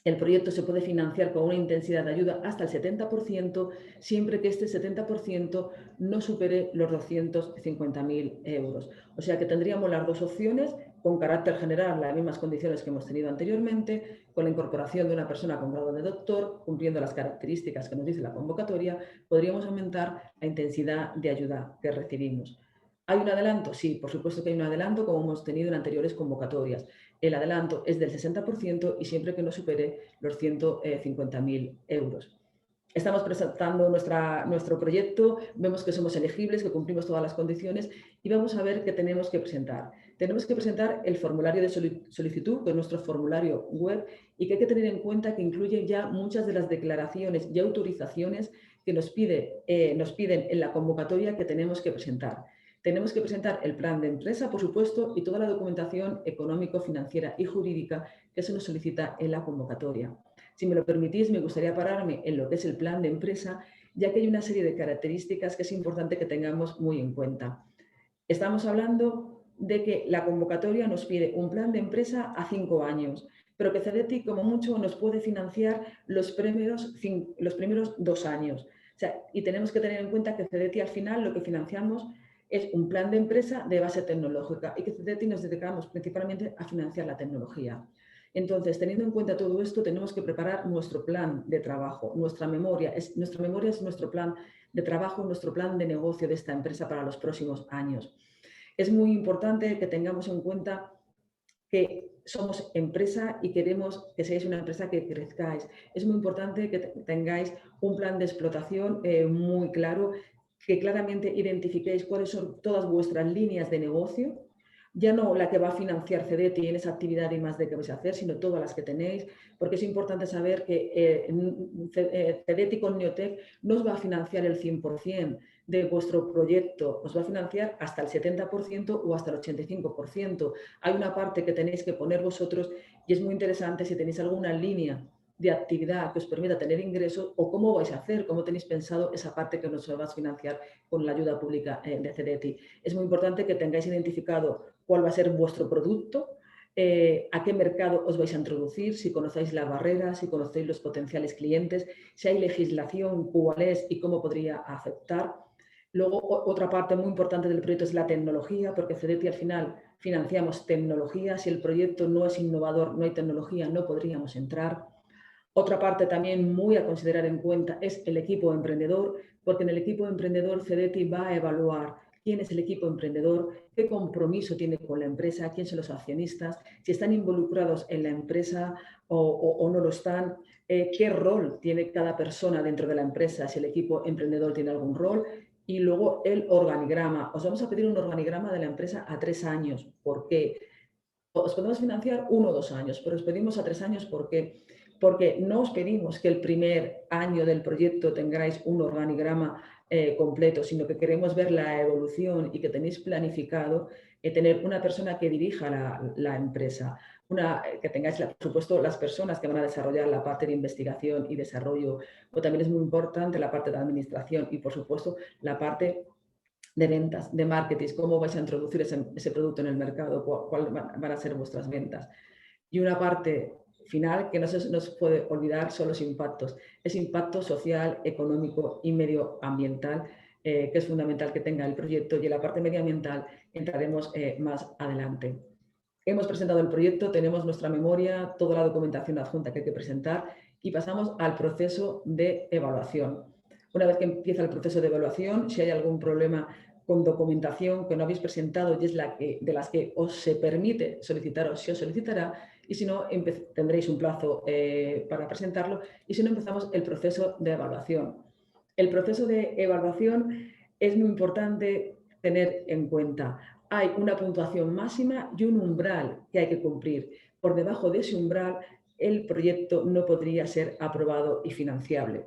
El proyecto se puede financiar con una intensidad de ayuda hasta el 70%, siempre que este 70% no supere los 250.000 euros. O sea que tendríamos las dos opciones, con carácter general, las mismas condiciones que hemos tenido anteriormente, con la incorporación de una persona con grado de doctor, cumpliendo las características que nos dice la convocatoria, podríamos aumentar la intensidad de ayuda que recibimos. ¿Hay un adelanto? Sí, por supuesto que hay un adelanto, como hemos tenido en anteriores convocatorias. El adelanto es del 60% y siempre que no supere los 150.000 euros. Estamos presentando nuestro proyecto, vemos que somos elegibles, que cumplimos todas las condiciones y vamos a ver qué tenemos que presentar. Tenemos que presentar el formulario de solicitud, que es nuestro formulario web, y que hay que tener en cuenta que incluye ya muchas de las declaraciones y autorizaciones que nos piden en la convocatoria que tenemos que presentar. Tenemos que presentar el plan de empresa, por supuesto, y toda la documentación económico, financiera y jurídica que se nos solicita en la convocatoria. Si me lo permitís, me gustaría pararme en lo que es el plan de empresa, ya que hay una serie de características que es importante que tengamos muy en cuenta. Estamos hablando de que la convocatoria nos pide un plan de empresa a 5 años, pero que CEDETI, como mucho, nos puede financiar los primeros 2 años. O sea, y tenemos que tener en cuenta que CEDETI al final lo que financiamos es un plan de empresa de base tecnológica y que CEDETI nos dedicamos principalmente a financiar la tecnología. Entonces, teniendo en cuenta todo esto, tenemos que preparar nuestro plan de trabajo. Nuestra memoria es nuestro plan de trabajo, nuestro plan de negocio de esta empresa para los próximos años. Es muy importante que tengamos en cuenta que somos empresa y queremos que seáis una empresa que crezcáis. Es muy importante que tengáis un plan de explotación muy claro, que claramente identifiquéis cuáles son todas vuestras líneas de negocio, ya no la que va a financiar CEDETI en esa actividad y más de que vais a hacer, sino todas las que tenéis, porque es importante saber que CEDETI con Neotec no os va a financiar el 100% de vuestro proyecto, os va a financiar hasta el 70% o hasta el 85%. Hay una parte que tenéis que poner vosotros y es muy interesante si tenéis alguna línea de actividad que os permita tener ingresos o cómo vais a hacer, cómo tenéis pensado esa parte que nos va a financiar con la ayuda pública de CEDETI. Es muy importante que tengáis identificado cuál va a ser vuestro producto, a qué mercado os vais a introducir, si conocéis las barreras, si conocéis los potenciales clientes, si hay legislación, cuál es y cómo podría afectar. Luego, otra parte muy importante del proyecto es la tecnología, porque CEDETI al final financiamos tecnología. Si el proyecto no es innovador, no hay tecnología, no podríamos entrar. Otra parte también muy a considerar en cuenta es el equipo emprendedor, porque en el equipo emprendedor CEDETI va a evaluar quién es el equipo emprendedor, qué compromiso tiene con la empresa, quién son los accionistas, si están involucrados en la empresa o no lo están, qué rol tiene cada persona dentro de la empresa, si el equipo emprendedor tiene algún rol. Y luego el organigrama. Os vamos a pedir un organigrama de la empresa a 3 años. ¿Por qué? Os podemos financiar 1 o 2 años, pero os pedimos a 3 años. ¿Por qué? Porque no os pedimos que el primer año del proyecto tengáis un organigrama completo, sino que queremos ver la evolución y que tenéis planificado tener una persona que dirija la empresa, que tengáis, por supuesto, las personas que van a desarrollar la parte de investigación y desarrollo, pero también es muy importante la parte de administración y, por supuesto, la parte de ventas, de marketing, cómo vais a introducir ese producto en el mercado, cuáles van a ser vuestras ventas. Y una parte final que no se nos puede olvidar son los impactos. Es impacto social, económico y medioambiental, que es fundamental que tenga el proyecto, y en la parte medioambiental entraremos más adelante. Hemos presentado el proyecto, tenemos nuestra memoria, toda la documentación adjunta que hay que presentar y pasamos al proceso de evaluación. Una vez que empieza el proceso de evaluación, si hay algún problema con documentación que no habéis presentado y es de las que os se permite solicitar o se os solicitará, y si no, tendréis un plazo para presentarlo, y si no, empezamos el proceso de evaluación. El proceso de evaluación es muy importante tener en cuenta. Hay una puntuación máxima y un umbral que hay que cumplir. Por debajo de ese umbral, el proyecto no podría ser aprobado y financiable.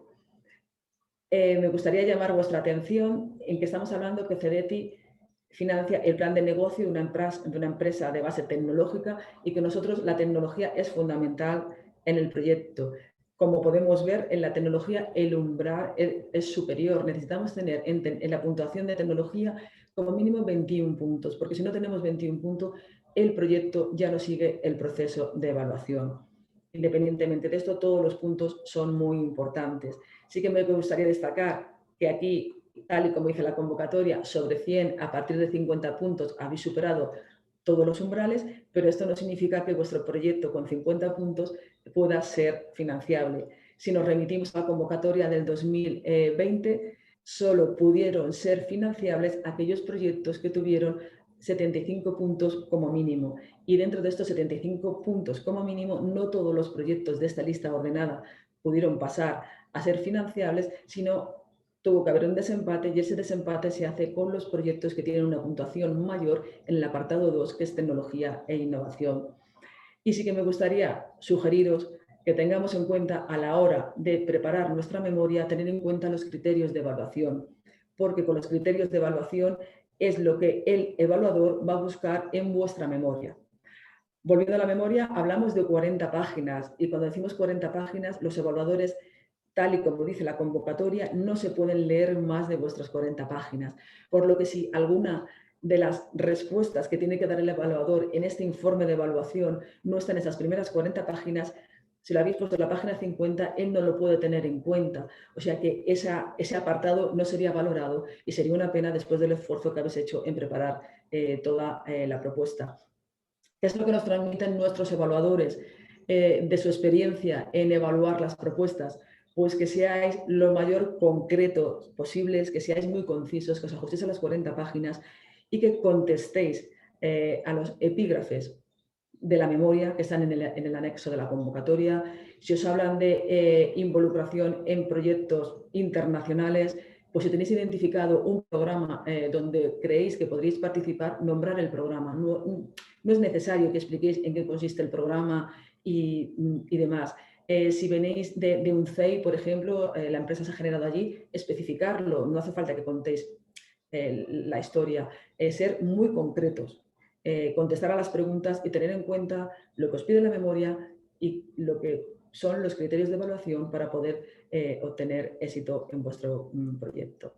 Me gustaría llamar vuestra atención en que estamos hablando que CEDETI financia el plan de negocio de una empresa de base tecnológica y que nosotros la tecnología es fundamental en el proyecto. Como podemos ver, en la tecnología el umbral es superior. Necesitamos tener en la puntuación de tecnología como mínimo 21 puntos, porque si no tenemos 21 puntos, el proyecto ya no sigue el proceso de evaluación. Independientemente de esto, todos los puntos son muy importantes. Sí que me gustaría destacar que aquí, tal y como dice la convocatoria, sobre 100 a partir de 50 puntos habéis superado todos los umbrales, pero esto no significa que vuestro proyecto con 50 puntos pueda ser financiable. Si nos remitimos a la convocatoria del 2020, solo pudieron ser financiables aquellos proyectos que tuvieron 75 puntos como mínimo. Y dentro de estos 75 puntos como mínimo, no todos los proyectos de esta lista ordenada pudieron pasar a ser financiables, sino tuvo que haber un desempate, y ese desempate se hace con los proyectos que tienen una puntuación mayor en el apartado 2, que es tecnología e innovación. Y sí que me gustaría sugeriros que tengamos en cuenta a la hora de preparar nuestra memoria, tener en cuenta los criterios de evaluación, porque con los criterios de evaluación es lo que el evaluador va a buscar en vuestra memoria. Volviendo a la memoria, hablamos de 40 páginas y cuando decimos 40 páginas, los evaluadores, tal y como dice la convocatoria, no se pueden leer más de vuestras 40 páginas. Por lo que si alguna de las respuestas que tiene que dar el evaluador en este informe de evaluación no está en esas primeras 40 páginas, si lo habéis puesto en la página 50, él no lo puede tener en cuenta. O sea que ese apartado no sería valorado y sería una pena después del esfuerzo que habéis hecho en preparar toda la propuesta. ¿Qué es lo que nos transmiten nuestros evaluadores de su experiencia en evaluar las propuestas? Pues que seáis lo mayor concretos posibles, que seáis muy concisos, que os ajustéis a las 40 páginas y que contestéis a los epígrafes de la memoria que están en el anexo de la convocatoria. Si os hablan de involucración en proyectos internacionales, pues si tenéis identificado un programa donde creéis que podríais participar, nombrar el programa. No es necesario que expliquéis en qué consiste el programa y demás. Si venís de un CEI, por ejemplo, la empresa se ha generado allí, especificarlo. No hace falta que contéis la historia. Ser muy concretos. Contestar a las preguntas y tener en cuenta lo que os pide la memoria y lo que son los criterios de evaluación para poder obtener éxito en vuestro proyecto.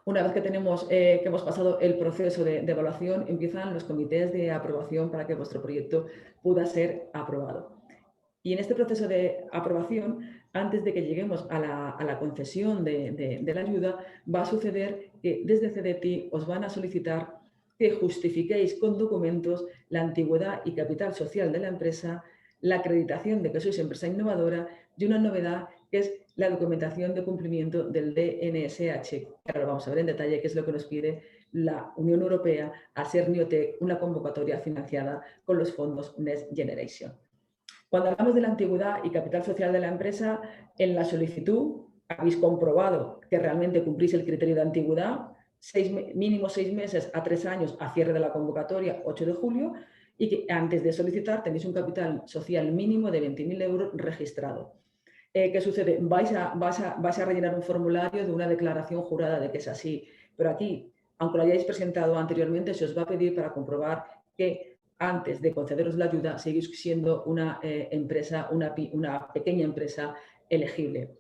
Una vez que hemos pasado el proceso de evaluación, empiezan los comités de aprobación para que vuestro proyecto pueda ser aprobado. Y en este proceso de aprobación, antes de que lleguemos a la concesión de la ayuda, va a suceder que desde CEDETI os van a solicitar que justifiquéis con documentos la antigüedad y capital social de la empresa, la acreditación de que sois empresa innovadora y una novedad que es la documentación de cumplimiento del DNSH, que ahora vamos a ver en detalle qué es lo que nos pide la Unión Europea al ser Neotec una convocatoria financiada con los fondos Next Generation. Cuando hablamos de la antigüedad y capital social de la empresa, en la solicitud habéis comprobado que realmente cumplís el criterio de antigüedad, mínimo 6 meses a 3 años a cierre de la convocatoria, 8 de julio, y que antes de solicitar tenéis un capital social mínimo de 20.000 euros registrado. ¿qué sucede? Vais a rellenar un formulario de una declaración jurada de que es así, pero aquí, aunque lo hayáis presentado anteriormente, se os va a pedir para comprobar que antes de concederos la ayuda seguís siendo una empresa, una pequeña empresa elegible.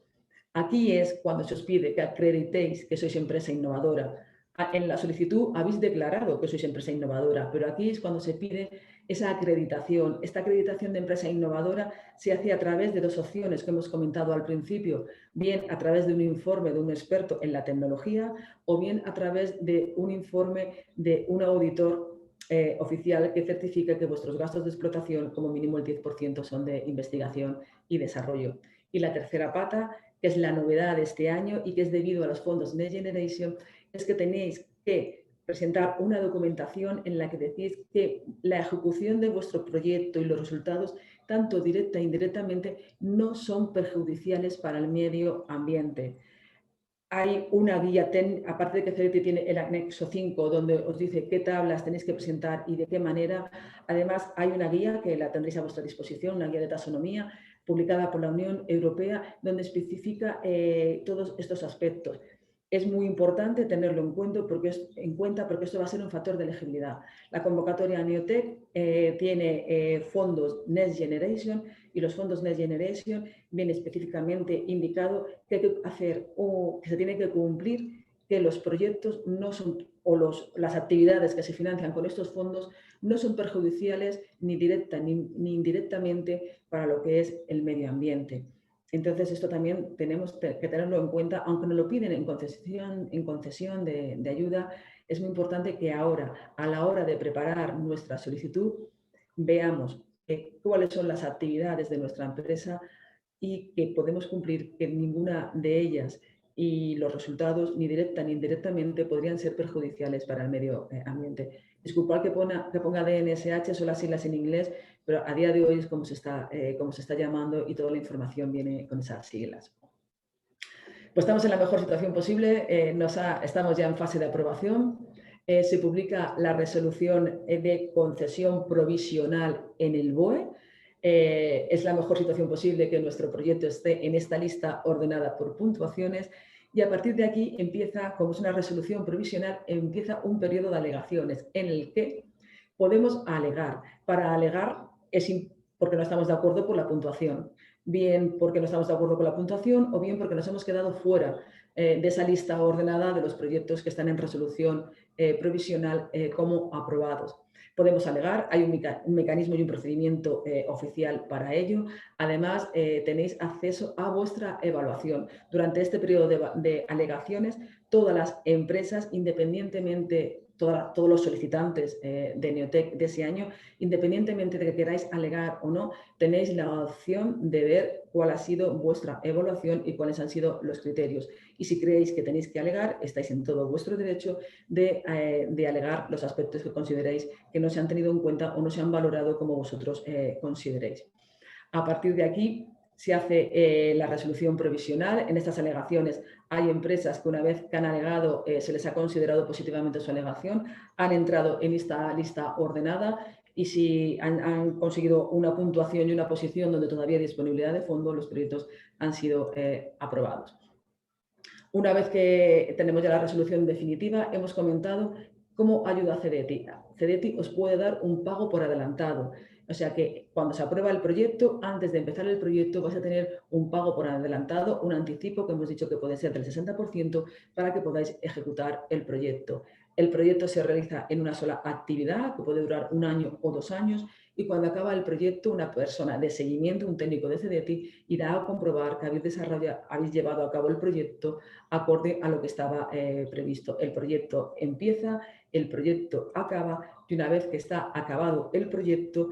Aquí es cuando se os pide que acreditéis que sois empresa innovadora. En la solicitud habéis declarado que sois empresa innovadora, pero aquí es cuando se pide esa acreditación. Esta acreditación de empresa innovadora se hace a través de dos opciones que hemos comentado al principio, bien a través de un informe de un experto en la tecnología o bien a través de un informe de un auditor oficial que certifique que vuestros gastos de explotación, como mínimo el 10%, son de investigación y desarrollo. Y la tercera pata, que es la novedad de este año y que es debido a los fondos Next Generation, es que tenéis que presentar una documentación en la que decís que la ejecución de vuestro proyecto y los resultados, tanto directa e indirectamente, no son perjudiciales para el medio ambiente. Hay una guía, aparte de que CEDETI tiene el anexo 5, donde os dice qué tablas tenéis que presentar y de qué manera. Además, hay una guía que la tendréis a vuestra disposición, una guía de taxonomía, publicada por la Unión Europea, donde especifica todos estos aspectos. Es muy importante tenerlo en cuenta porque esto va a ser un factor de elegibilidad. La convocatoria Neotec tiene fondos Next Generation y los fondos Next Generation viene específicamente indicado que hay que hacer o que se tiene que cumplir que los proyectos no son o las actividades que se financian con estos fondos no son perjudiciales ni directa ni indirectamente para lo que es el medio ambiente. Entonces, esto también tenemos que tenerlo en cuenta, aunque nos lo piden en concesión de ayuda, es muy importante que ahora, a la hora de preparar nuestra solicitud, veamos cuáles son las actividades de nuestra empresa y que podemos cumplir que ninguna de ellas y los resultados, ni directa ni indirectamente, podrían ser perjudiciales para el medio ambiente. Disculpad que ponga DNSH, son las siglas en inglés, pero a día de hoy es como se está llamando y toda la información viene con esas siglas. Pues estamos en la mejor situación posible, estamos ya en fase de aprobación. Se publica la resolución de concesión provisional en el BOE. Es la mejor situación posible que nuestro proyecto esté en esta lista ordenada por puntuaciones y a partir de aquí empieza, como es una resolución provisional, empieza un periodo de alegaciones en el que podemos alegar. Para alegar es porque no estamos de acuerdo por la puntuación, bien porque no estamos de acuerdo con la puntuación o bien porque nos hemos quedado fuera de esa lista ordenada de los proyectos que están en resolución provisional como aprobados. Podemos alegar, hay un mecanismo y un procedimiento oficial para ello. Además, tenéis acceso a vuestra evaluación. Durante este periodo de alegaciones, todas las empresas, independientemente, todos los solicitantes de Neotec de ese año, independientemente de que queráis alegar o no, tenéis la opción de ver cuál ha sido vuestra evaluación y cuáles han sido los criterios. Y si creéis que tenéis que alegar, estáis en todo vuestro derecho de alegar los aspectos que consideréis que no se han tenido en cuenta o no se han valorado como vosotros consideréis. A partir de aquí se hace la resolución provisional. En estas alegaciones hay empresas que una vez que han alegado se les ha considerado positivamente su alegación, han entrado en esta lista ordenada y si han conseguido una puntuación y una posición donde todavía hay disponibilidad de fondo, los proyectos han sido aprobados. Una vez que tenemos ya la resolución definitiva, hemos comentado cómo ayuda a CEDETI. CEDETI os puede dar un pago por adelantado. O sea que cuando se aprueba el proyecto, antes de empezar el proyecto vais a tener un pago por adelantado, un anticipo que hemos dicho que puede ser del 60% para que podáis ejecutar el proyecto. El proyecto se realiza en una sola actividad que puede durar 1 año o 2 años y cuando acaba el proyecto una persona de seguimiento, un técnico de CEDETI, irá a comprobar que habéis llevado a cabo el proyecto acorde a lo que estaba previsto. El proyecto empieza, el proyecto acaba y una vez que está acabado el proyecto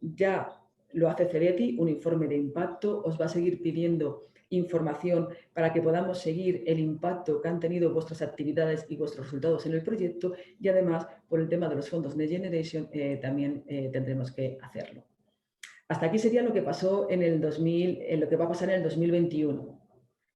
ya lo hace CEDETI, un informe de impacto, os va a seguir pidiendo información para que podamos seguir el impacto que han tenido vuestras actividades y vuestros resultados en el proyecto y además por el tema de los fondos Next Generation también tendremos que hacerlo. Hasta aquí sería lo que pasó en lo que va a pasar en el 2021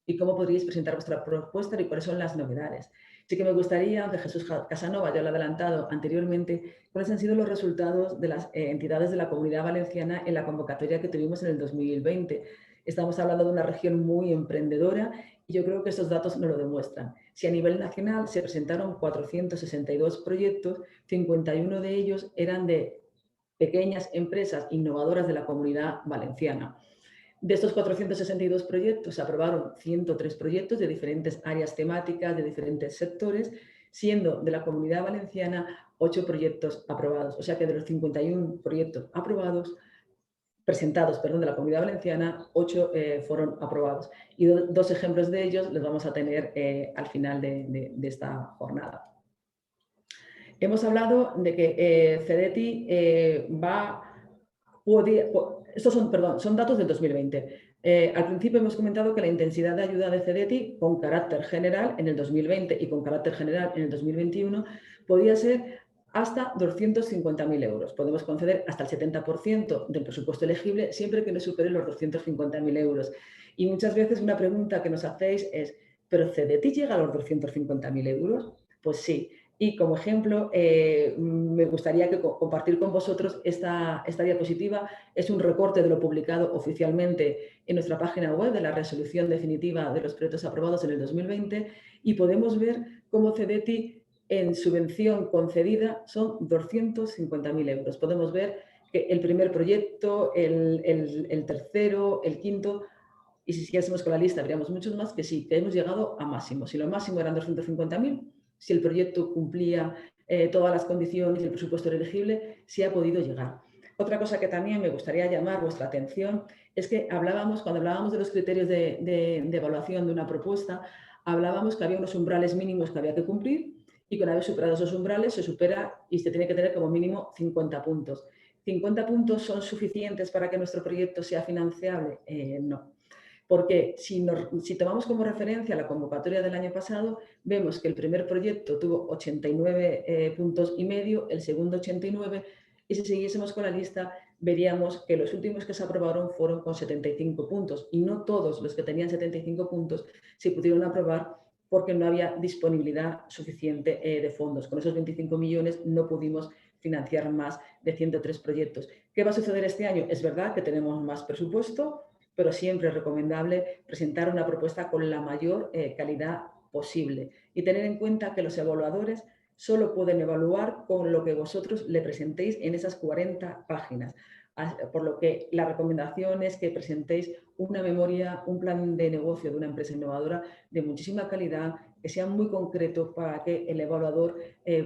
y cómo podríais presentar vuestra propuesta y cuáles son las novedades. Sí que me gustaría, aunque Jesús Casanova ya lo ha adelantado anteriormente, cuáles han sido los resultados de las entidades de la Comunidad Valenciana en la convocatoria que tuvimos en el 2020. Estamos hablando de una región muy emprendedora y yo creo que estos datos nos lo demuestran. Si a nivel nacional se presentaron 462 proyectos, 51 de ellos eran de pequeñas empresas innovadoras de la Comunidad Valenciana. De estos 462 proyectos se aprobaron 103 proyectos de diferentes áreas temáticas, de diferentes sectores, siendo de la Comunidad Valenciana 8 proyectos aprobados. O sea que de los 51 proyectos presentados de la Comunidad Valenciana, 8 fueron aprobados. Y dos ejemplos de ellos los vamos a tener al final de esta jornada. Hemos hablado de que CEDETI estos son datos del 2020. Al principio hemos comentado que la intensidad de ayuda de CEDETI con carácter general en el 2020 y con carácter general en el 2021 podía ser hasta 250.000 euros. Podemos conceder hasta el 70% del presupuesto elegible siempre que no supere los 250.000 euros. Y muchas veces una pregunta que nos hacéis es, ¿pero CEDETI llega a los 250.000 euros? Pues sí. Y como ejemplo, me gustaría compartir con vosotros esta diapositiva. Es un recorte de lo publicado oficialmente en nuestra página web de la resolución definitiva de los proyectos aprobados en el 2020 y podemos ver cómo CEDETI en subvención concedida son 250.000 euros. Podemos ver que el primer proyecto, el tercero, el quinto, y si siguiésemos con la lista veríamos muchos más, que sí, que hemos llegado a máximo. Si lo máximo eran 250.000, si el proyecto cumplía todas las condiciones y el presupuesto era elegible, sí ha podido llegar. Otra cosa que también me gustaría llamar vuestra atención es que cuando hablábamos de los criterios de evaluación de una propuesta, hablábamos que había unos umbrales mínimos que había que cumplir y que una vez superados esos umbrales se supera y se tiene que tener como mínimo 50 puntos. ¿50 puntos son suficientes para que nuestro proyecto sea financiable? No. Porque si tomamos como referencia la convocatoria del año pasado, vemos que el primer proyecto tuvo 89 puntos y medio, el segundo 89, y si siguiésemos con la lista veríamos que los últimos que se aprobaron fueron con 75 puntos y no todos los que tenían 75 puntos se pudieron aprobar porque no había disponibilidad suficiente de fondos. Con esos 25 millones no pudimos financiar más de 103 proyectos. ¿Qué va a suceder este año? Es verdad que tenemos más presupuesto, pero siempre es recomendable presentar una propuesta con la mayor calidad posible y tener en cuenta que los evaluadores solo pueden evaluar con lo que vosotros le presentéis en esas 40 páginas. Por lo que la recomendación es que presentéis una memoria, un plan de negocio de una empresa innovadora de muchísima calidad, que sea muy concreto para que el evaluador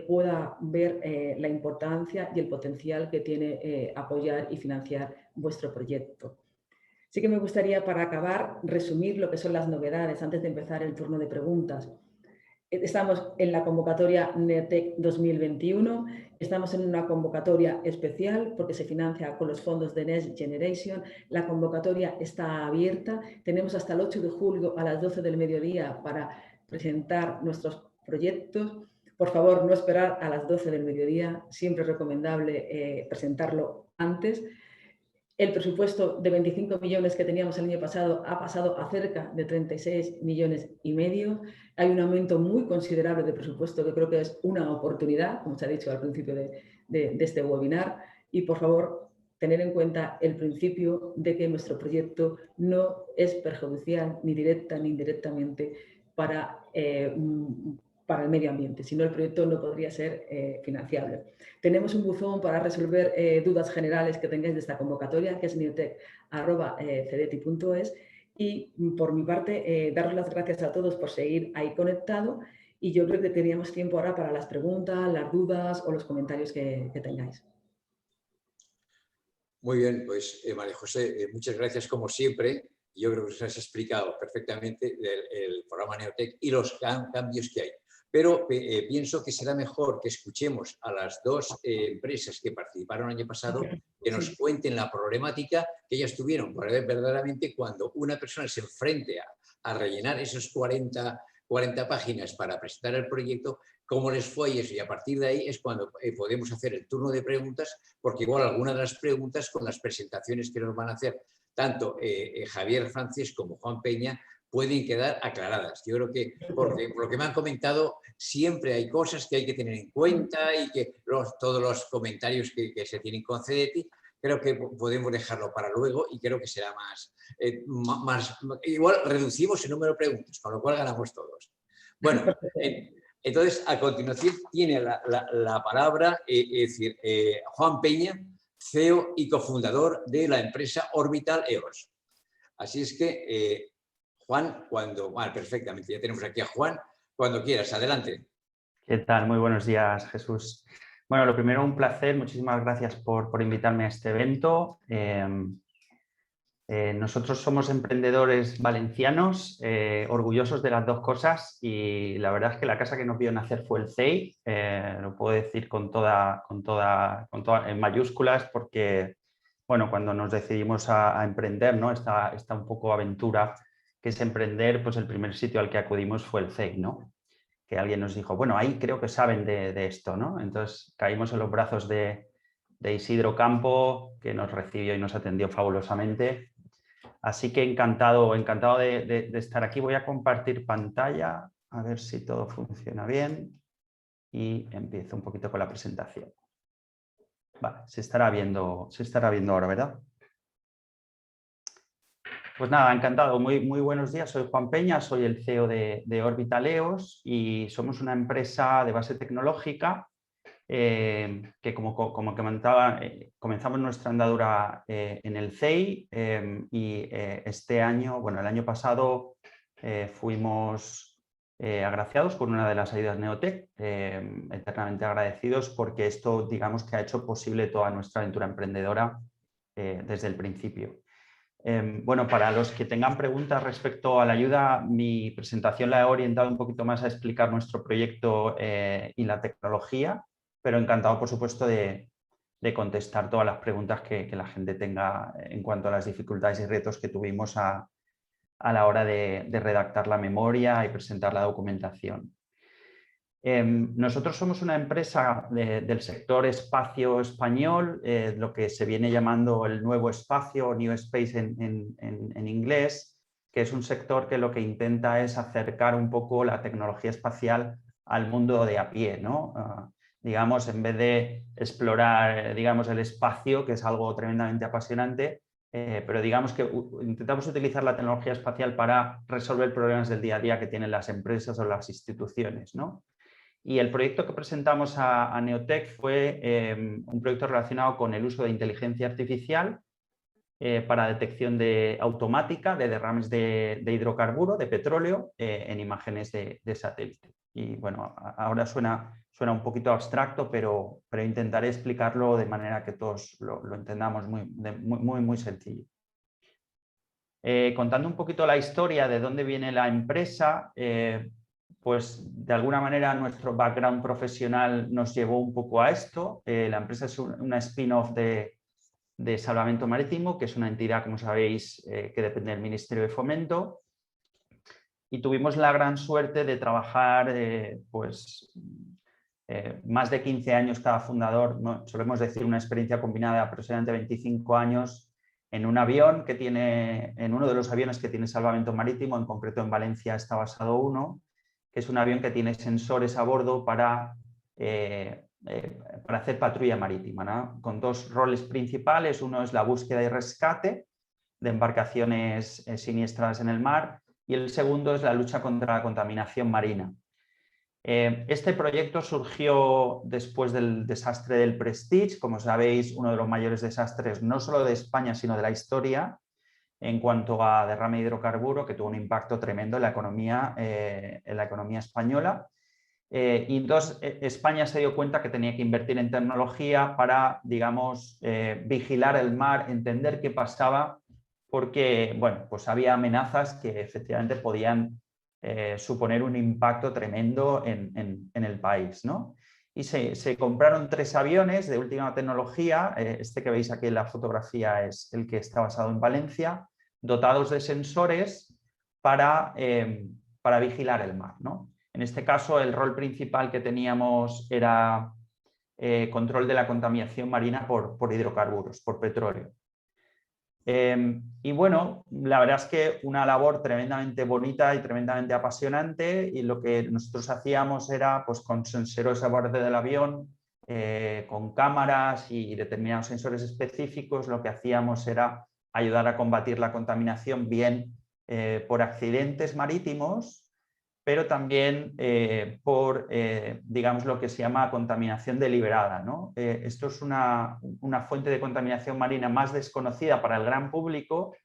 pueda ver la importancia y el potencial que tiene apoyar y financiar vuestro proyecto. Sí que me gustaría, para acabar, resumir lo que son las novedades antes de empezar el turno de preguntas. Estamos en la convocatoria NEOTEC 2021, estamos en una convocatoria especial porque se financia con los fondos de Next Generation. La convocatoria está abierta, tenemos hasta el 8 de julio a las 12 del mediodía para presentar nuestros proyectos. Por favor, no esperar a las 12 del mediodía, siempre es recomendable presentarlo antes. El presupuesto de 25 millones que teníamos el año pasado ha pasado a cerca de 36 millones y medio. Hay un aumento muy considerable de presupuesto que creo que es una oportunidad, como se ha dicho al principio de este webinar. Y por favor, tener en cuenta el principio de que nuestro proyecto no es perjudicial ni directa ni indirectamente para el medio ambiente, si no el proyecto no podría ser financiable. Tenemos un buzón para resolver dudas generales que tengáis de esta convocatoria, que es neotec@cedeti.es, y por mi parte daros las gracias a todos por seguir ahí conectado y yo creo que teníamos tiempo ahora para las preguntas, las dudas o los comentarios que tengáis. Muy bien, pues María José, muchas gracias como siempre. Yo creo que os has explicado perfectamente el programa Neotec y los cambios que hay. Pero pienso que será mejor que escuchemos a las dos empresas que participaron el año pasado, que nos cuenten la problemática que ellas tuvieron, para ver verdaderamente cuando una persona se enfrente a rellenar esos 40 páginas para presentar el proyecto, cómo les fue eso. Y a partir de ahí es cuando podemos hacer el turno de preguntas, porque igual algunas de las preguntas con las presentaciones que nos van a hacer tanto Javier Francis como Juan Peña pueden quedar aclaradas. Yo creo que, por lo que me han comentado, siempre hay cosas que hay que tener en cuenta y que todos los comentarios que se tienen con CEDETI, creo que podemos dejarlo para luego y creo que será más igual reducimos el número de preguntas, con lo cual ganamos todos. Bueno, entonces a continuación tiene la palabra Juan Peña, CEO y cofundador de la empresa Orbital EOS. Así es que, Juan, perfectamente, ya tenemos aquí a Juan, cuando quieras, adelante. ¿Qué tal? Muy buenos días, Jesús. Bueno, lo primero, un placer. Muchísimas gracias por invitarme a este evento. Nosotros somos emprendedores valencianos, orgullosos de las dos cosas, y la verdad es que la casa que nos vio nacer fue el CEI. Lo puedo decir con toda en mayúsculas, porque bueno, cuando nos decidimos a emprender, ¿no? esta un poco aventura que es emprender, pues el primer sitio al que acudimos fue el CEI, ¿no? Que alguien nos dijo, bueno, ahí creo que saben de esto, ¿no? Entonces caímos en los brazos de Isidro Campo, que nos recibió y nos atendió fabulosamente. Así que encantado de estar aquí. Voy a compartir pantalla, a ver si todo funciona bien, y empiezo un poquito con la presentación. Vale, se estará viendo ahora, ¿verdad? Pues nada, encantado. Muy buenos días. Soy Juan Peña, soy el CEO de Orbital EOS y somos una empresa de base tecnológica que, como comentaba, comenzamos nuestra andadura en el CEI y este año, bueno, el año pasado fuimos agraciados con una de las ayudas Neotec, eternamente agradecidos, porque esto, digamos, que ha hecho posible toda nuestra aventura emprendedora desde el principio. Bueno, para los que tengan preguntas respecto a la ayuda, mi presentación la he orientado un poquito más a explicar nuestro proyecto y la tecnología, pero encantado, por supuesto, de contestar todas las preguntas que la gente tenga en cuanto a las dificultades y retos que tuvimos a la hora de redactar la memoria y presentar la documentación. Nosotros somos una empresa del sector espacio español, lo que se viene llamando el nuevo espacio, New Space en inglés, que es un sector que lo que intenta es acercar un poco la tecnología espacial al mundo de a pie, ¿no? Digamos, en vez de explorar, digamos, el espacio, que es algo tremendamente apasionante, pero digamos que intentamos utilizar la tecnología espacial para resolver problemas del día a día que tienen las empresas o las instituciones, ¿no? Y el proyecto que presentamos a Neotec fue un proyecto relacionado con el uso de inteligencia artificial para detección automática de derrames de hidrocarburo, de petróleo, en imágenes de satélite. Y bueno, ahora suena un poquito abstracto, pero intentaré explicarlo de manera que todos lo entendamos muy sencillo. Contando un poquito la historia de dónde viene la empresa, pues de alguna manera nuestro background profesional nos llevó un poco a esto. La empresa es una spin-off de Salvamento Marítimo, que es una entidad, como sabéis, que depende del Ministerio de Fomento. Y tuvimos la gran suerte de trabajar más de 15 años cada fundador, ¿no? Solemos decir una experiencia combinada de aproximadamente 25 años en un avión en uno de los aviones que tiene Salvamento Marítimo, en concreto en Valencia está basado uno, que es un avión que tiene sensores a bordo para hacer patrulla marítima, ¿no? Con dos roles principales. Uno es la búsqueda y rescate de embarcaciones siniestradas en el mar, y el segundo es la lucha contra la contaminación marina. Este proyecto surgió después del desastre del Prestige, como sabéis, uno de los mayores desastres no solo de España, sino de la historia, en cuanto a derrame de hidrocarburo, que tuvo un impacto tremendo en la economía española. Y entonces España se dio cuenta que tenía que invertir en tecnología para, digamos, vigilar el mar, entender qué pasaba, porque bueno, pues había amenazas que efectivamente podían suponer un impacto tremendo en el país, ¿no? Y se compraron 3 aviones de última tecnología. Este que veis aquí en la fotografía es el que está basado en Valencia, dotados de sensores para vigilar el mar, ¿no? En este caso, el rol principal que teníamos era control de la contaminación marina por hidrocarburos, por petróleo. Y bueno, la verdad es que una labor tremendamente bonita y tremendamente apasionante, y lo que nosotros hacíamos era, pues con sensores a bordo del avión, con cámaras y determinados sensores específicos, lo que hacíamos era ayudar a combatir la contaminación bien por accidentes marítimos, pero también por, digamos, lo que se llama contaminación deliberada, ¿no? Esto es una fuente de contaminación marina más desconocida para el gran público,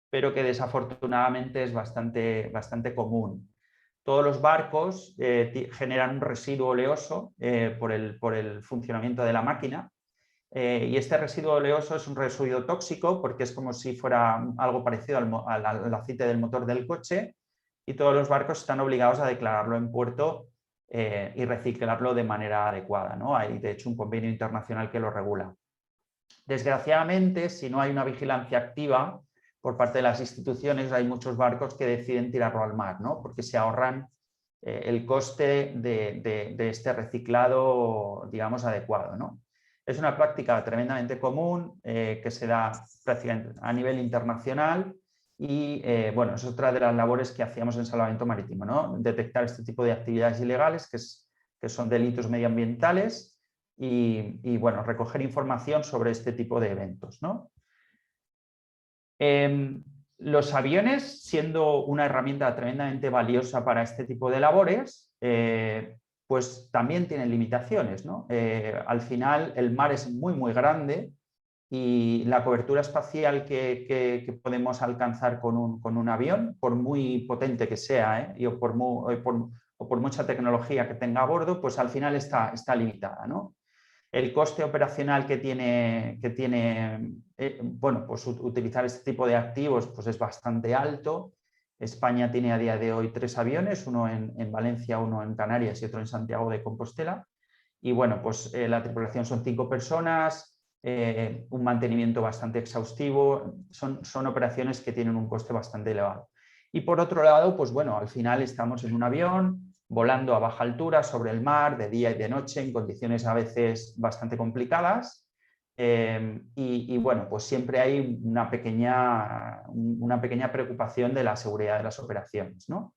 pero que desafortunadamente es bastante común. Todos los barcos generan un residuo oleoso por el funcionamiento de la máquina, y este residuo oleoso es un residuo tóxico porque es como si fuera algo parecido al aceite del motor del coche, y todos los barcos están obligados a declararlo en puerto y reciclarlo de manera adecuada, ¿no? Hay de hecho un convenio internacional que lo regula. Desgraciadamente, si no hay una vigilancia activa por parte de las instituciones, hay muchos barcos que deciden tirarlo al mar, ¿no? Porque se ahorran el coste de este reciclado, digamos, adecuado, ¿no? Es una práctica tremendamente común que se da prácticamente a nivel internacional y bueno, es otra de las labores que hacíamos en Salvamento Marítimo, ¿no? Detectar este tipo de actividades ilegales que son delitos medioambientales y bueno, recoger información sobre este tipo de eventos, ¿no? Los aviones, siendo una herramienta tremendamente valiosa para este tipo de labores, pues también tienen limitaciones, ¿no? Al final el mar es muy grande y la cobertura espacial que podemos alcanzar con un avión, por muy potente que sea, o por mucha tecnología que tenga a bordo, pues al final está limitada, ¿no? El coste operacional que tiene bueno, pues utilizar este tipo de activos pues es bastante alto. España tiene a día de hoy 3 aviones, uno en Valencia, uno en Canarias y otro en Santiago de Compostela. Y bueno, pues la tripulación son 5 personas, un mantenimiento bastante exhaustivo, son operaciones que tienen un coste bastante elevado. Y por otro lado, pues bueno, al final estamos en un avión, volando a baja altura sobre el mar, de día y de noche, en condiciones a veces bastante complicadas. Y bueno, pues siempre hay una pequeña preocupación de la seguridad de las operaciones, ¿no?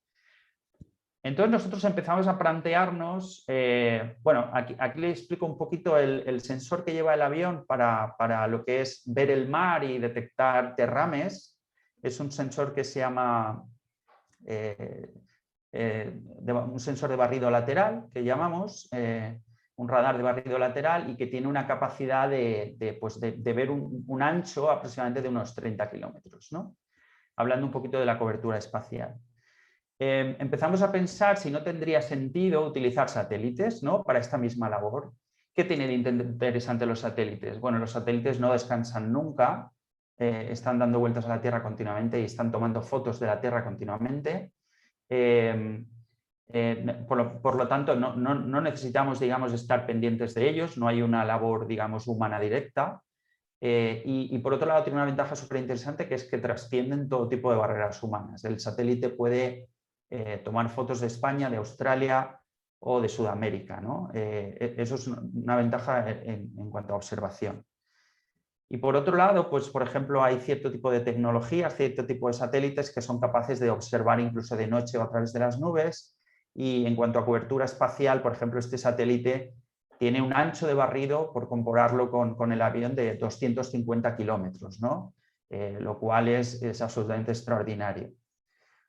Entonces nosotros empezamos a plantearnos, bueno, aquí les explico un poquito el sensor que lleva el avión para lo que es ver el mar y detectar derrames. Es un sensor que se llama un sensor de barrido lateral, que llamamos, un radar de barrido lateral, y que tiene una capacidad de ver un ancho aproximadamente de unos 30 kilómetros, ¿no? Hablando un poquito de la cobertura espacial. Empezamos a pensar si no tendría sentido utilizar satélites, ¿no? Para esta misma labor. ¿Qué tiene de interesante los satélites? Bueno, los satélites no descansan nunca, están dando vueltas a la Tierra continuamente y están tomando fotos de la Tierra continuamente. Por lo tanto, no necesitamos, digamos, estar pendientes de ellos, no hay una labor, digamos, humana directa. Y por otro lado, tiene una ventaja súper interesante, que es que trascienden todo tipo de barreras humanas. El satélite puede tomar fotos de España, de Australia o de Sudamérica, ¿no? Eso es una ventaja en cuanto a observación. Y por otro lado, pues por ejemplo, hay cierto tipo de tecnologías, cierto tipo de satélites que son capaces de observar incluso de noche o a través de las nubes. Y en cuanto a cobertura espacial, por ejemplo, este satélite tiene un ancho de barrido, por compararlo con el avión, de 250 kilómetros, ¿no? Lo cual es absolutamente extraordinario.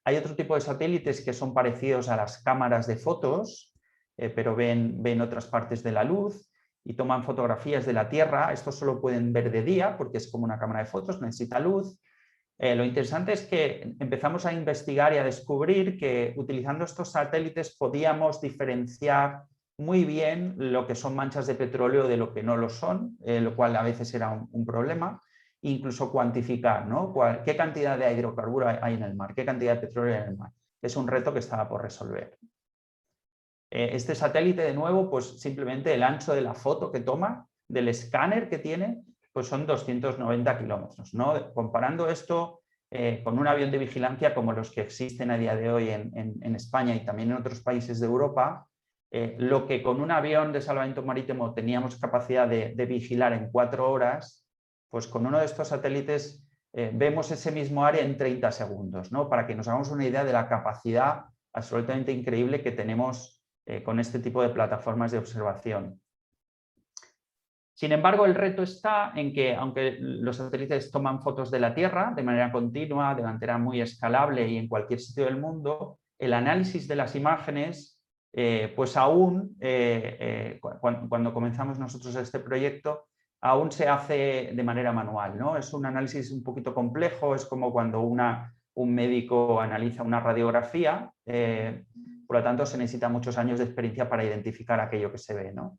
Hay otro tipo de satélites que son parecidos a las cámaras de fotos, pero ven otras partes de la luz y toman fotografías de la Tierra. Estos solo pueden ver de día porque es como una cámara de fotos, necesita luz. Lo interesante es que empezamos a investigar y a descubrir que utilizando estos satélites podíamos diferenciar muy bien lo que son manchas de petróleo de lo que no lo son, lo cual a veces era un problema. Incluso cuantificar, ¿no? ¿Qué cantidad de hidrocarburo hay en el mar? ¿Qué cantidad de petróleo hay en el mar? Es un reto que estaba por resolver. Este satélite, de nuevo, pues simplemente el ancho de la foto que toma, del escáner que tiene, pues son 290 kilómetros, ¿no? Comparando esto con un avión de vigilancia como los que existen a día de hoy en España y también en otros países de Europa, lo que con un avión de salvamento marítimo teníamos capacidad de vigilar en 4 horas, pues con uno de estos satélites vemos ese mismo área en 30 segundos, ¿no? Para que nos hagamos una idea de la capacidad absolutamente increíble que tenemos con este tipo de plataformas de observación. Sin embargo, el reto está en que, aunque los satélites toman fotos de la Tierra de manera continua, de manera muy escalable y en cualquier sitio del mundo, el análisis de las imágenes, pues aún, cuando comenzamos nosotros este proyecto, aún se hace de manera manual, ¿no? Es un análisis un poquito complejo, es como cuando un médico analiza una radiografía, por lo tanto se necesitan muchos años de experiencia para identificar aquello que se ve, ¿no?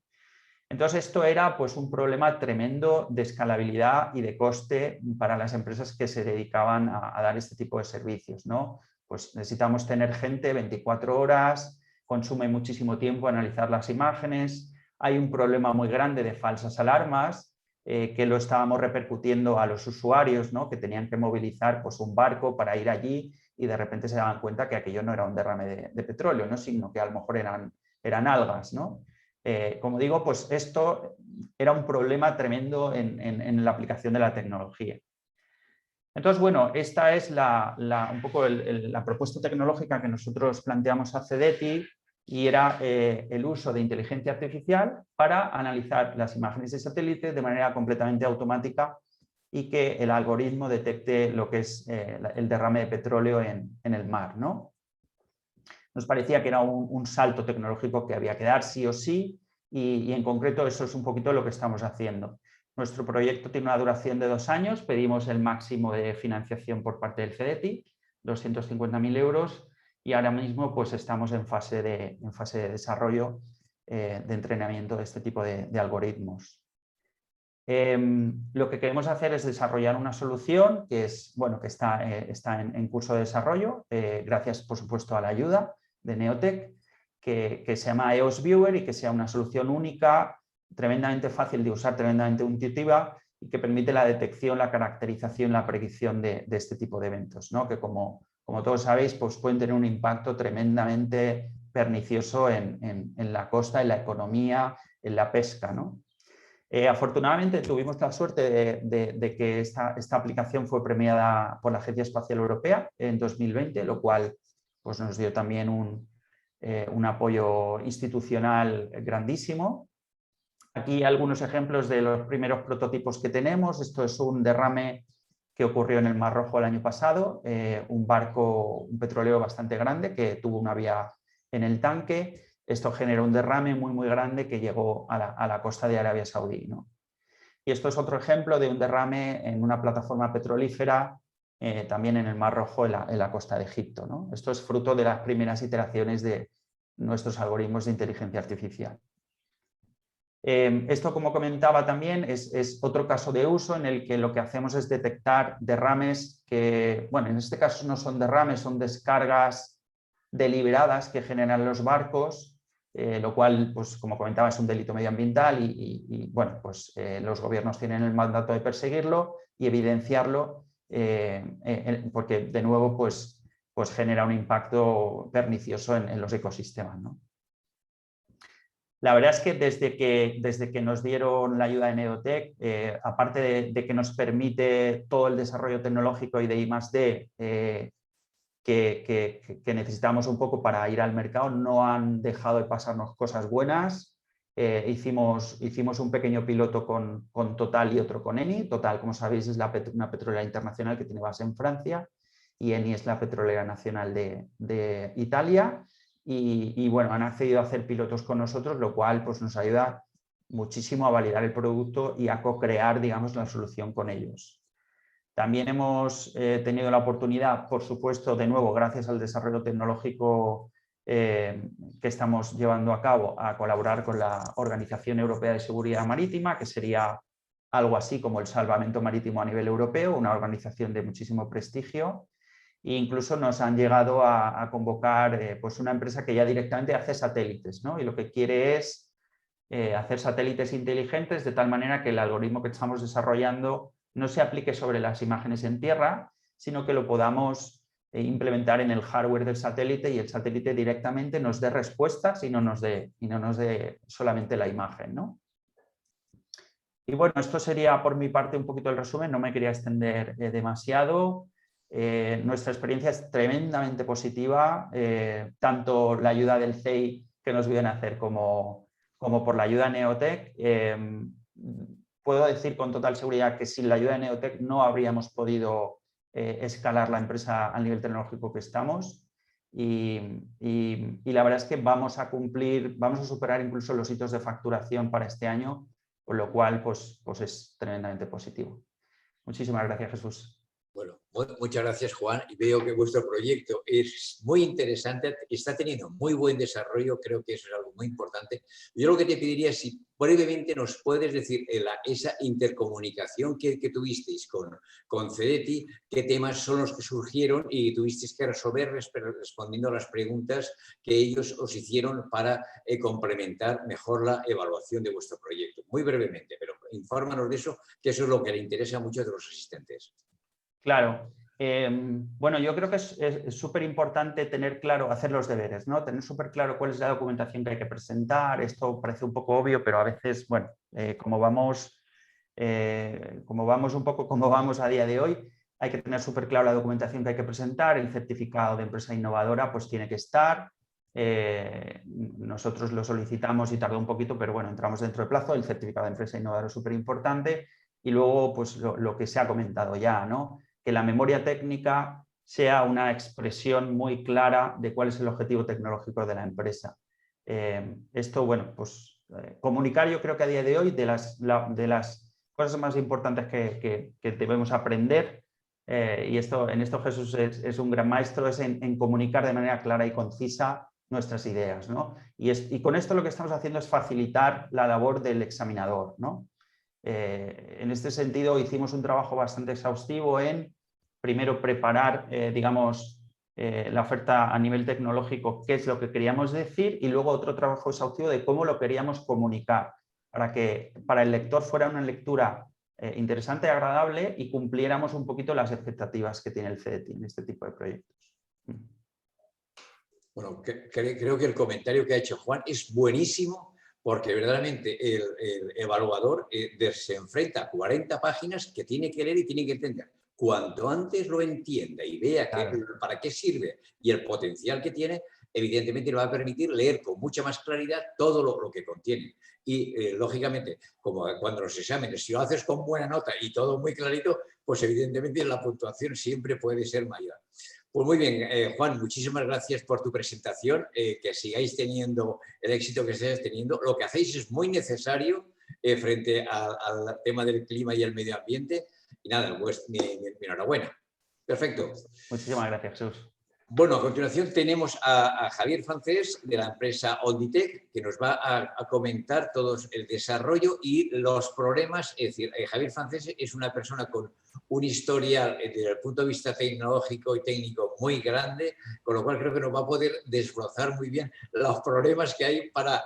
Entonces esto era pues un problema tremendo de escalabilidad y de coste para las empresas que se dedicaban a dar este tipo de servicios, ¿no? Pues necesitamos tener gente 24 horas, consume muchísimo tiempo analizar las imágenes, hay un problema muy grande de falsas alarmas que lo estábamos repercutiendo a los usuarios, ¿no? Que tenían que movilizar pues, un barco para ir allí y de repente se daban cuenta que aquello no era un derrame de petróleo, ¿no? Sino que a lo mejor eran algas, ¿no? Como digo, pues esto era un problema tremendo en la aplicación de la tecnología. Entonces, bueno, esta es un poco la propuesta tecnológica que nosotros planteamos a CEDETI y era el uso de inteligencia artificial para analizar las imágenes de satélite de manera completamente automática y que el algoritmo detecte lo que es el derrame de petróleo en el mar, ¿no? Nos parecía que era un salto tecnológico que había que dar sí o sí y en concreto eso es un poquito lo que estamos haciendo. Nuestro proyecto tiene una duración de 2 años, pedimos el máximo de financiación por parte del CEDETI, 250.000 euros y ahora mismo pues estamos en fase de desarrollo de entrenamiento de este tipo de algoritmos. Lo que queremos hacer es desarrollar una solución que está en curso de desarrollo, gracias por supuesto a la ayuda de Neotec, que se llama EOS Viewer y que sea una solución única, tremendamente fácil de usar, tremendamente intuitiva y que permite la detección, la caracterización, la predicción de este tipo de eventos, ¿no? Que como todos sabéis pues pueden tener un impacto tremendamente pernicioso en la costa, en la economía, en la pesca, ¿no? Afortunadamente tuvimos la suerte de que esta aplicación fue premiada por la Agencia Espacial Europea en 2020, lo cual pues, nos dio también un apoyo institucional grandísimo. Aquí algunos ejemplos de los primeros prototipos que tenemos. Esto es un derrame que ocurrió en el Mar Rojo el año pasado, un petrolero bastante grande que tuvo una vía en el tanque. Esto generó un derrame muy grande que llegó a la costa de Arabia Saudí, ¿no? Y esto es otro ejemplo de un derrame en una plataforma petrolífera también en el Mar Rojo, en la costa de Egipto, ¿no? Esto es fruto de las primeras iteraciones de nuestros algoritmos de inteligencia artificial. Esto, como comentaba también, es otro caso de uso en el que lo que hacemos es detectar derrames que, bueno, en este caso no son derrames, son descargas deliberadas que generan los barcos, lo cual, pues, como comentaba, es un delito medioambiental y bueno, pues los gobiernos tienen el mandato de perseguirlo y evidenciarlo porque, de nuevo, pues genera un impacto pernicioso en los ecosistemas, ¿no? La verdad es que desde que nos dieron la ayuda de Neotec, aparte de que nos permite todo el desarrollo tecnológico y de I+D que necesitamos un poco para ir al mercado, no han dejado de pasarnos cosas buenas. Hicimos un pequeño piloto con Total y otro con Eni. Total, como sabéis, es una petrolera internacional que tiene base en Francia y Eni es la petrolera nacional de Italia. Y bueno, han accedido a hacer pilotos con nosotros, lo cual pues, nos ayuda muchísimo a validar el producto y a co-crear, digamos, la solución con ellos. También hemos tenido la oportunidad, por supuesto, de nuevo, gracias al desarrollo tecnológico que estamos llevando a cabo, a colaborar con la Organización Europea de Seguridad Marítima, que sería algo así como el Salvamento Marítimo a nivel europeo, una organización de muchísimo prestigio. E incluso nos han llegado a convocar pues una empresa que ya directamente hace satélites, ¿no? Y lo que quiere es hacer satélites inteligentes de tal manera que el algoritmo que estamos desarrollando no se aplique sobre las imágenes en tierra, sino que lo podamos implementar en el hardware del satélite y el satélite directamente nos dé respuestas y no nos dé solamente la imagen, ¿no? Y bueno, esto sería por mi parte un poquito el resumen, no me quería extender demasiado. Nuestra experiencia es tremendamente positiva, tanto la ayuda del CEI que nos viene a hacer como por la ayuda de Neotec. puedo decir con total seguridad que sin la ayuda de Neotec no habríamos podido escalar la empresa al nivel tecnológico que estamos. Y la verdad es que vamos a superar incluso los hitos de facturación para este año, con lo cual pues es tremendamente positivo. Muchísimas gracias, Jesús. Bueno, muchas gracias, Juan, y veo que vuestro proyecto es muy interesante, está teniendo muy buen desarrollo, creo que eso es algo muy importante. Yo lo que te pediría es si brevemente nos puedes decir esa intercomunicación que tuvisteis con CDETI, qué temas son los que surgieron y tuvisteis que resolver respondiendo a las preguntas que ellos os hicieron para complementar mejor la evaluación de vuestro proyecto. Muy brevemente, pero infórmanos de eso, que eso es lo que le interesa a muchos de los asistentes. Claro. Bueno, yo creo que es súper importante tener claro, hacer los deberes, ¿no? Tener súper claro cuál es la documentación que hay que presentar. Esto parece un poco obvio, pero a veces, bueno, como vamos un poco como vamos a día de hoy, hay que tener súper claro la documentación que hay que presentar. El certificado de empresa innovadora pues tiene que estar. Nosotros lo solicitamos y tardó un poquito, pero bueno, entramos dentro del plazo. El certificado de empresa innovadora es súper importante. Y luego, pues lo que se ha comentado ya, ¿no? Que la memoria técnica sea una expresión muy clara de cuál es el objetivo tecnológico de la empresa. Esto, bueno, pues comunicar, yo creo que a día de hoy de las cosas más importantes que debemos aprender, y en esto Jesús es un gran maestro, es en comunicar de manera clara y concisa nuestras ideas, ¿no? Y con esto lo que estamos haciendo es facilitar la labor del examinador, ¿no? En este sentido hicimos un trabajo bastante exhaustivo en primero preparar, digamos, la oferta a nivel tecnológico, qué es lo que queríamos decir, y luego otro trabajo exhaustivo de cómo lo queríamos comunicar para que para el lector fuera una lectura interesante y agradable y cumpliéramos un poquito las expectativas que tiene el CDETI en este tipo de proyectos. Bueno, creo que el comentario que ha hecho Juan es buenísimo, porque verdaderamente el evaluador se enfrenta a 40 páginas que tiene que leer y tiene que entender. Cuanto antes lo entienda y vea para qué sirve y el potencial que tiene, evidentemente le va a permitir leer con mucha más claridad todo lo que contiene. Y lógicamente, como cuando los exámenes, si lo haces con buena nota y todo muy clarito, pues evidentemente la puntuación siempre puede ser mayor. Pues muy bien, Juan, muchísimas gracias por tu presentación, que sigáis teniendo el éxito que estáis teniendo. Lo que hacéis es muy necesario frente al tema del clima y el medio ambiente. Y nada, pues mi enhorabuena. Perfecto. Muchísimas gracias, Jesús. Bueno, a continuación tenemos a Javier Francés de la empresa Onditech, que nos va a comentar todo el desarrollo y los problemas. Es decir, Javier Francés es una persona con un historial desde el punto de vista tecnológico y técnico muy grande, con lo cual creo que nos va a poder desbrozar muy bien los problemas que hay para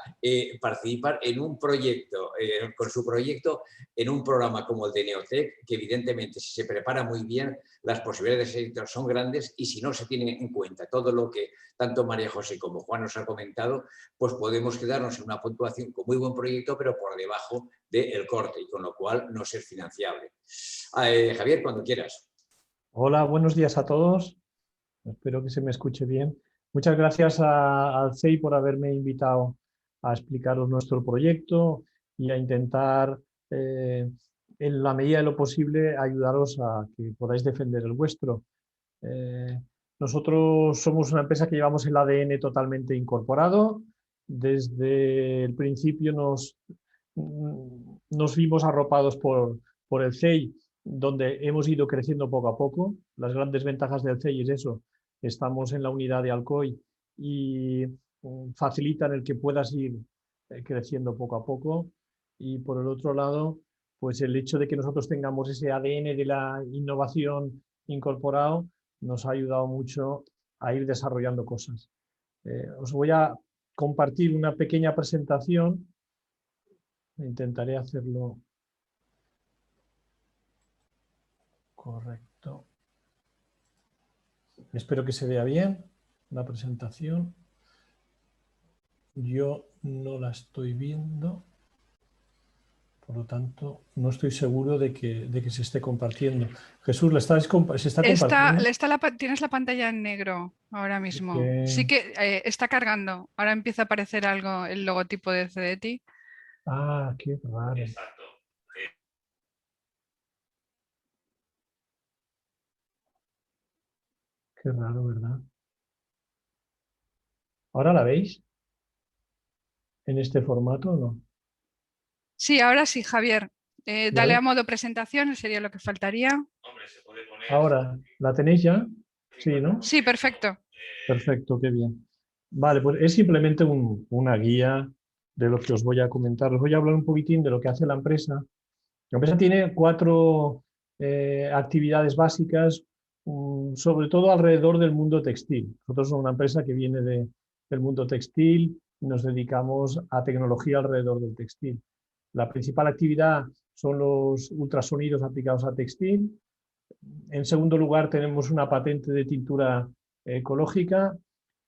participar en un proyecto, con su proyecto, en un programa como el de Neotec, que evidentemente si se prepara muy bien, las posibilidades de éxito son grandes, y si no se tiene en cuenta todo lo que tanto María José como Juan nos ha comentado, pues podemos quedarnos en una puntuación con muy buen proyecto, pero por debajo del corte, y con lo cual no ser financiable. Javier, cuando quieras. Hola, buenos días a todos. Espero que se me escuche bien. Muchas gracias al CEI por haberme invitado a explicaros nuestro proyecto y a intentar, en la medida de lo posible, ayudaros a que podáis defender el vuestro. Nosotros somos una empresa que llevamos el ADN totalmente incorporado. Desde el principio nos vimos arropados por el CEI, donde hemos ido creciendo poco a poco. Las grandes ventajas del CEI es eso. Estamos en la unidad de Alcoy y facilitan el que puedas ir creciendo poco a poco. Y por el otro lado, pues el hecho de que nosotros tengamos ese ADN de la innovación incorporado nos ha ayudado mucho a ir desarrollando cosas. Os voy a compartir una pequeña presentación. Intentaré hacerlo correcto. Espero que se vea bien la presentación. Yo no la estoy viendo. Por lo tanto, no estoy seguro de que se esté compartiendo. Jesús, ¿se está compartiendo? Tienes la pantalla en negro ahora mismo. Okay. Sí que está cargando. Ahora empieza a aparecer algo, el logotipo de CDETI. Ah, qué raro. Exacto. Qué raro, ¿verdad? ¿Ahora la veis? ¿En este formato o no? Sí, ahora sí, Javier. Dale ¿Vale? a modo presentación, sería lo que faltaría. Ahora, ¿la tenéis ya? Sí, ¿no? Sí, perfecto. Perfecto, qué bien. Vale, pues es simplemente una guía de lo que os voy a comentar. Os voy a hablar un poquitín de lo que hace la empresa. La empresa tiene 4 actividades básicas, sobre todo alrededor del mundo textil. Nosotros somos una empresa que viene del mundo textil y nos dedicamos a tecnología alrededor del textil. La principal actividad son los ultrasonidos aplicados a textil. En segundo lugar, tenemos una patente de tintura ecológica.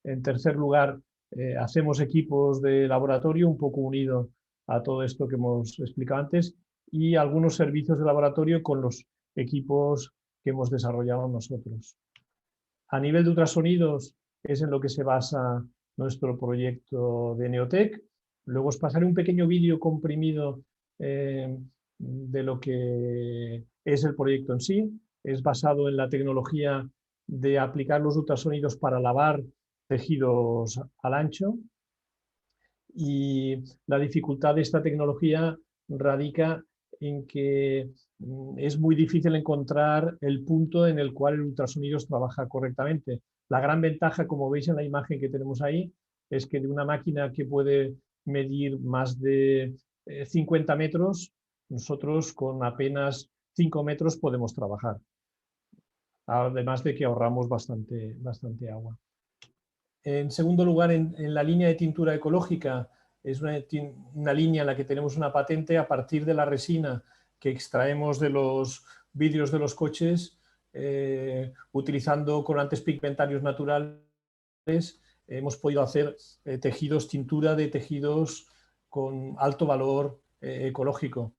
En tercer lugar, hacemos equipos de laboratorio un poco unido a todo esto que hemos explicado antes y algunos servicios de laboratorio con los equipos que hemos desarrollado nosotros. A nivel de ultrasonidos es en lo que se basa nuestro proyecto de Neotec. Luego os pasaré un pequeño vídeo comprimido de lo que es el proyecto en sí. Es basado en la tecnología de aplicar los ultrasonidos para lavar tejidos al ancho. Y la dificultad de esta tecnología radica en que es muy difícil encontrar el punto en el cual el ultrasonidos trabaja correctamente. La gran ventaja, como veis en la imagen que tenemos ahí, es que de una máquina que puede medir más de 50 metros, nosotros con apenas 5 metros podemos trabajar. Además de que ahorramos bastante agua. En segundo lugar, en la línea de tintura ecológica, es una línea en la que tenemos una patente a partir de la resina que extraemos de los vidrios de los coches, utilizando colorantes pigmentarios naturales, hemos podido hacer tejidos, tintura de tejidos con alto valor ecológico.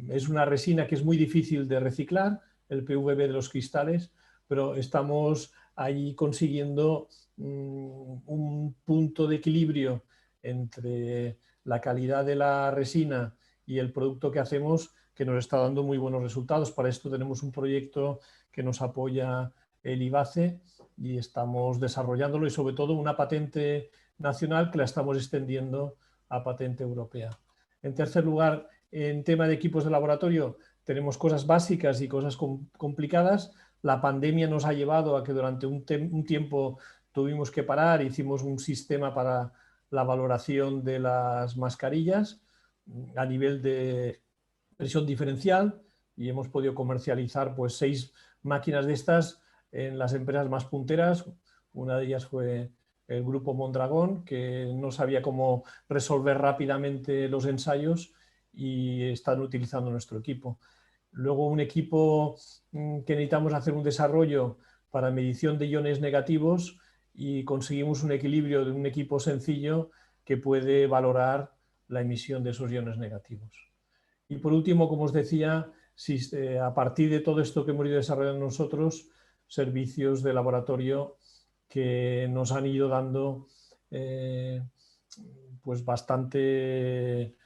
Es una resina que es muy difícil de reciclar, el PVB de los cristales, pero estamos ahí consiguiendo un punto de equilibrio entre la calidad de la resina y el producto que hacemos que nos está dando muy buenos resultados. Para esto tenemos un proyecto que nos apoya el IBACE y estamos desarrollándolo y sobre todo una patente nacional que la estamos extendiendo a patente europea. En tercer lugar, en tema de equipos de laboratorio tenemos cosas básicas y cosas complicadas. La pandemia nos ha llevado a que durante un tiempo tuvimos que parar, hicimos un sistema para la valoración de las mascarillas a nivel de presión diferencial y hemos podido comercializar pues 6 máquinas de estas en las empresas más punteras. Una de ellas fue el grupo Mondragón, que no sabía cómo resolver rápidamente los ensayos y están utilizando nuestro equipo. Luego un equipo que necesitamos hacer un desarrollo para medición de iones negativos y conseguimos un equilibrio de un equipo sencillo que puede valorar la emisión de esos iones negativos. Y por último, como os decía, a partir de todo esto que hemos ido desarrollando nosotros, servicios de laboratorio que nos han ido dando pues bastante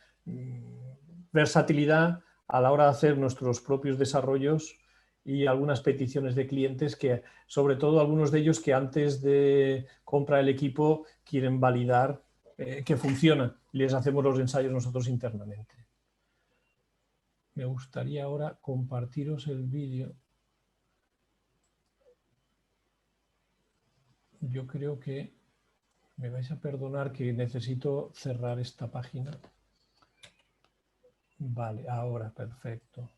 versatilidad a la hora de hacer nuestros propios desarrollos y algunas peticiones de clientes que, sobre todo algunos de ellos que antes de comprar el equipo quieren validar que funciona y les hacemos los ensayos nosotros internamente. Me gustaría ahora compartiros el vídeo. Yo creo que me vais a perdonar que necesito cerrar esta página. Vale, ahora, perfecto.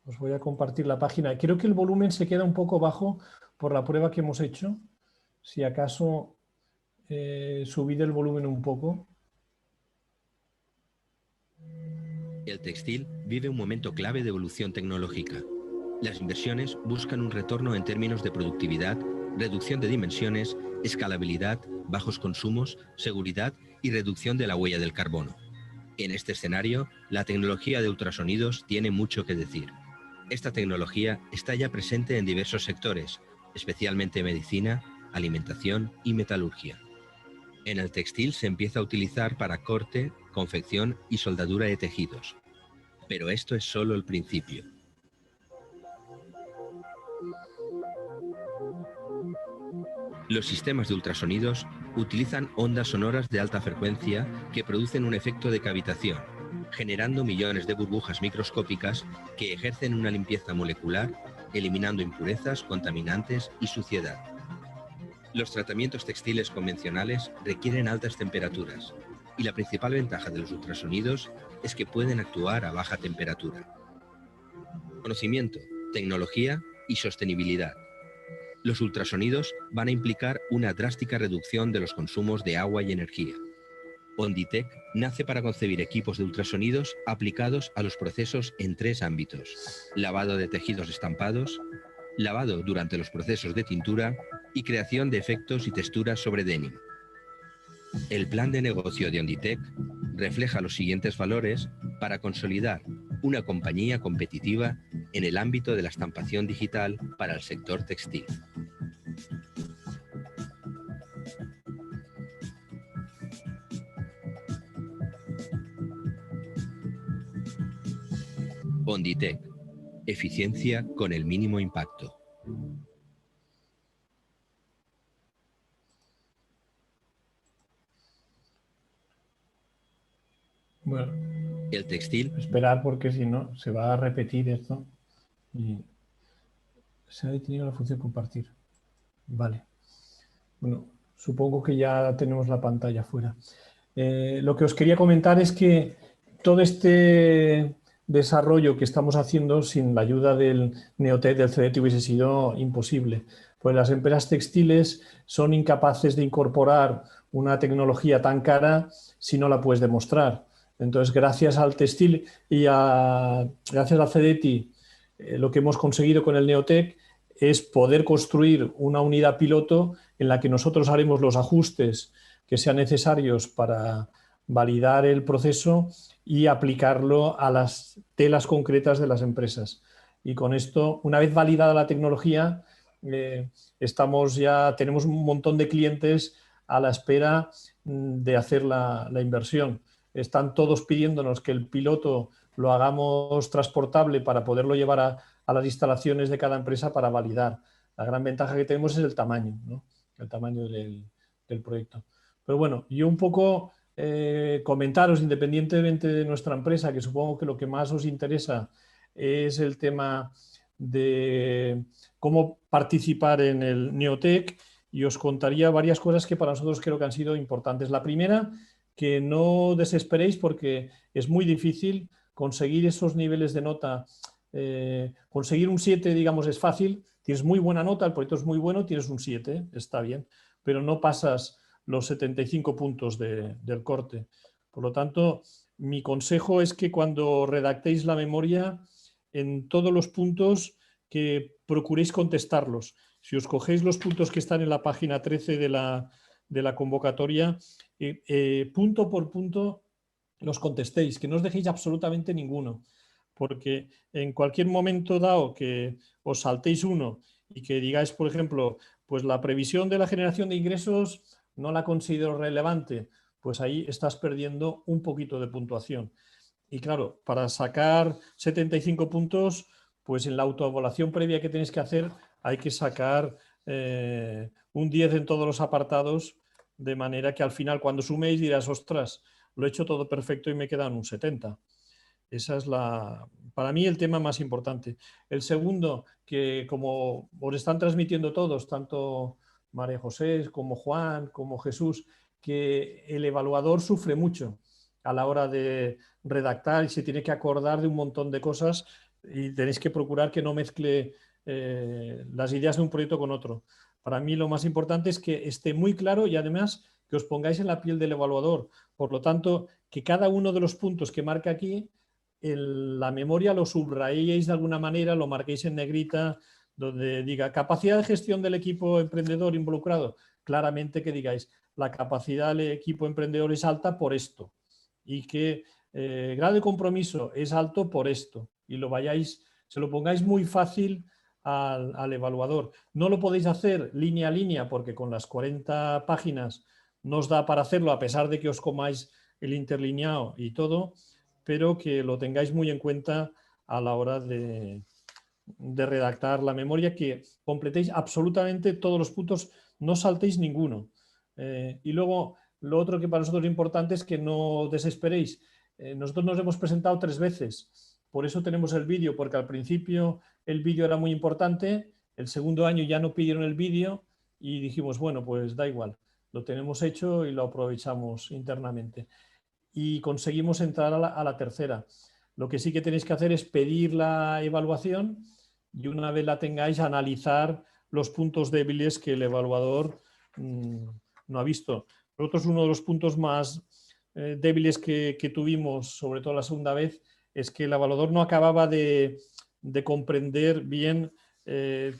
Os voy a compartir la página. Creo que el volumen se queda un poco bajo por la prueba que hemos hecho. Si acaso subid el volumen un poco. El textil vive un momento clave de evolución tecnológica. Las inversiones buscan un retorno en términos de productividad, reducción de dimensiones, escalabilidad, bajos consumos, seguridad y reducción de la huella del carbono. En este escenario, la tecnología de ultrasonidos tiene mucho que decir. Esta tecnología está ya presente en diversos sectores, especialmente medicina, alimentación y metalurgia. En el textil se empieza a utilizar para corte, confección y soldadura de tejidos. Pero esto es solo el principio. Los sistemas de ultrasonidos utilizan ondas sonoras de alta frecuencia que producen un efecto de cavitación, generando millones de burbujas microscópicas que ejercen una limpieza molecular, eliminando impurezas, contaminantes y suciedad. Los tratamientos textiles convencionales requieren altas temperaturas y la principal ventaja de los ultrasonidos es que pueden actuar a baja temperatura. Conocimiento, tecnología y sostenibilidad. Los ultrasonidos van a implicar una drástica reducción de los consumos de agua y energía. Onditech nace para concebir equipos de ultrasonidos aplicados a los procesos en 3 ámbitos: lavado de tejidos estampados, lavado durante los procesos de tintura y creación de efectos y texturas sobre denim. El plan de negocio de Onditech refleja los siguientes valores para consolidar una compañía competitiva en el ámbito de la estampación digital para el sector textil. Onditech, eficiencia con el mínimo impacto. Bueno, El textil. Esperar porque si no se va a repetir esto. Y se ha detenido la función compartir. Vale. Bueno, supongo que ya tenemos la pantalla fuera. Lo que os quería comentar es que todo este desarrollo que estamos haciendo sin la ayuda del Neotec, del CDT, hubiese sido imposible. Pues las empresas textiles son incapaces de incorporar una tecnología tan cara si no la puedes demostrar. Entonces, gracias al textil y gracias al CDT, lo que hemos conseguido con el Neotec es poder construir una unidad piloto en la que nosotros haremos los ajustes que sean necesarios para validar el proceso y aplicarlo a las telas concretas de las empresas. Y con esto, una vez validada la tecnología, tenemos un montón de clientes a la espera de hacer la inversión. Están todos pidiéndonos que el piloto lo hagamos transportable para poderlo llevar a las instalaciones de cada empresa para validar. La gran ventaja que tenemos es el tamaño, ¿no? El tamaño del proyecto. Pero bueno, yo un poco comentaros, independientemente de nuestra empresa, que supongo que lo que más os interesa es el tema de cómo participar en el Neotec, y os contaría varias cosas que para nosotros creo que han sido importantes. La primera, que no desesperéis porque es muy difícil conseguir esos niveles de nota. Conseguir un 7, digamos, es fácil. Tienes muy buena nota, el proyecto es muy bueno, tienes un 7, está bien, pero no pasas los 75 puntos del corte. Por lo tanto, mi consejo es que cuando redactéis la memoria, en todos los puntos que procuréis contestarlos. Si os cogéis los puntos que están en la página 13 de la convocatoria, punto por punto los contestéis, que no os dejéis absolutamente ninguno, porque en cualquier momento dado que os saltéis uno y que digáis, por ejemplo, pues la previsión de la generación de ingresos no la considero relevante, pues ahí estás perdiendo un poquito de puntuación. Y claro, para sacar 75 puntos, pues en la autoevaluación previa que tenéis que hacer hay que sacar un 10 en todos los apartados, de manera que al final cuando suméis dirás, ostras, lo he hecho todo perfecto y me quedan un 70. Esa es para mí el tema más importante. El segundo, que como os están transmitiendo todos, tanto María José como Juan, como Jesús, que el evaluador sufre mucho a la hora de redactar y se tiene que acordar de un montón de cosas y tenéis que procurar que no mezcle las ideas de un proyecto con otro. Para mí lo más importante es que esté muy claro y además que os pongáis en la piel del evaluador. Por lo tanto, que cada uno de los puntos que marca aquí, la memoria lo subrayéis de alguna manera, lo marquéis en negrita, donde diga capacidad de gestión del equipo emprendedor involucrado. Claramente que digáis, la capacidad del equipo emprendedor es alta por esto y que grado de compromiso es alto por esto y se lo pongáis muy fácil al evaluador. No lo podéis hacer línea a línea porque con las 40 páginas no os da para hacerlo a pesar de que os comáis el interlineado y todo, pero que lo tengáis muy en cuenta a la hora de redactar la memoria, que completéis absolutamente todos los puntos, no saltéis ninguno. Y luego, lo otro que para nosotros es importante es que no desesperéis. Nosotros nos hemos presentado 3 veces, por eso tenemos el vídeo, porque al principio el vídeo era muy importante, el segundo año ya no pidieron el vídeo y dijimos, bueno, pues da igual, lo tenemos hecho y lo aprovechamos internamente. Y conseguimos entrar a la tercera. Lo que sí que tenéis que hacer es pedir la evaluación y una vez la tengáis, analizar los puntos débiles que el evaluador no ha visto. Nosotros uno de los puntos más débiles que tuvimos, sobre todo la segunda vez, es que el evaluador no acababa de comprender bien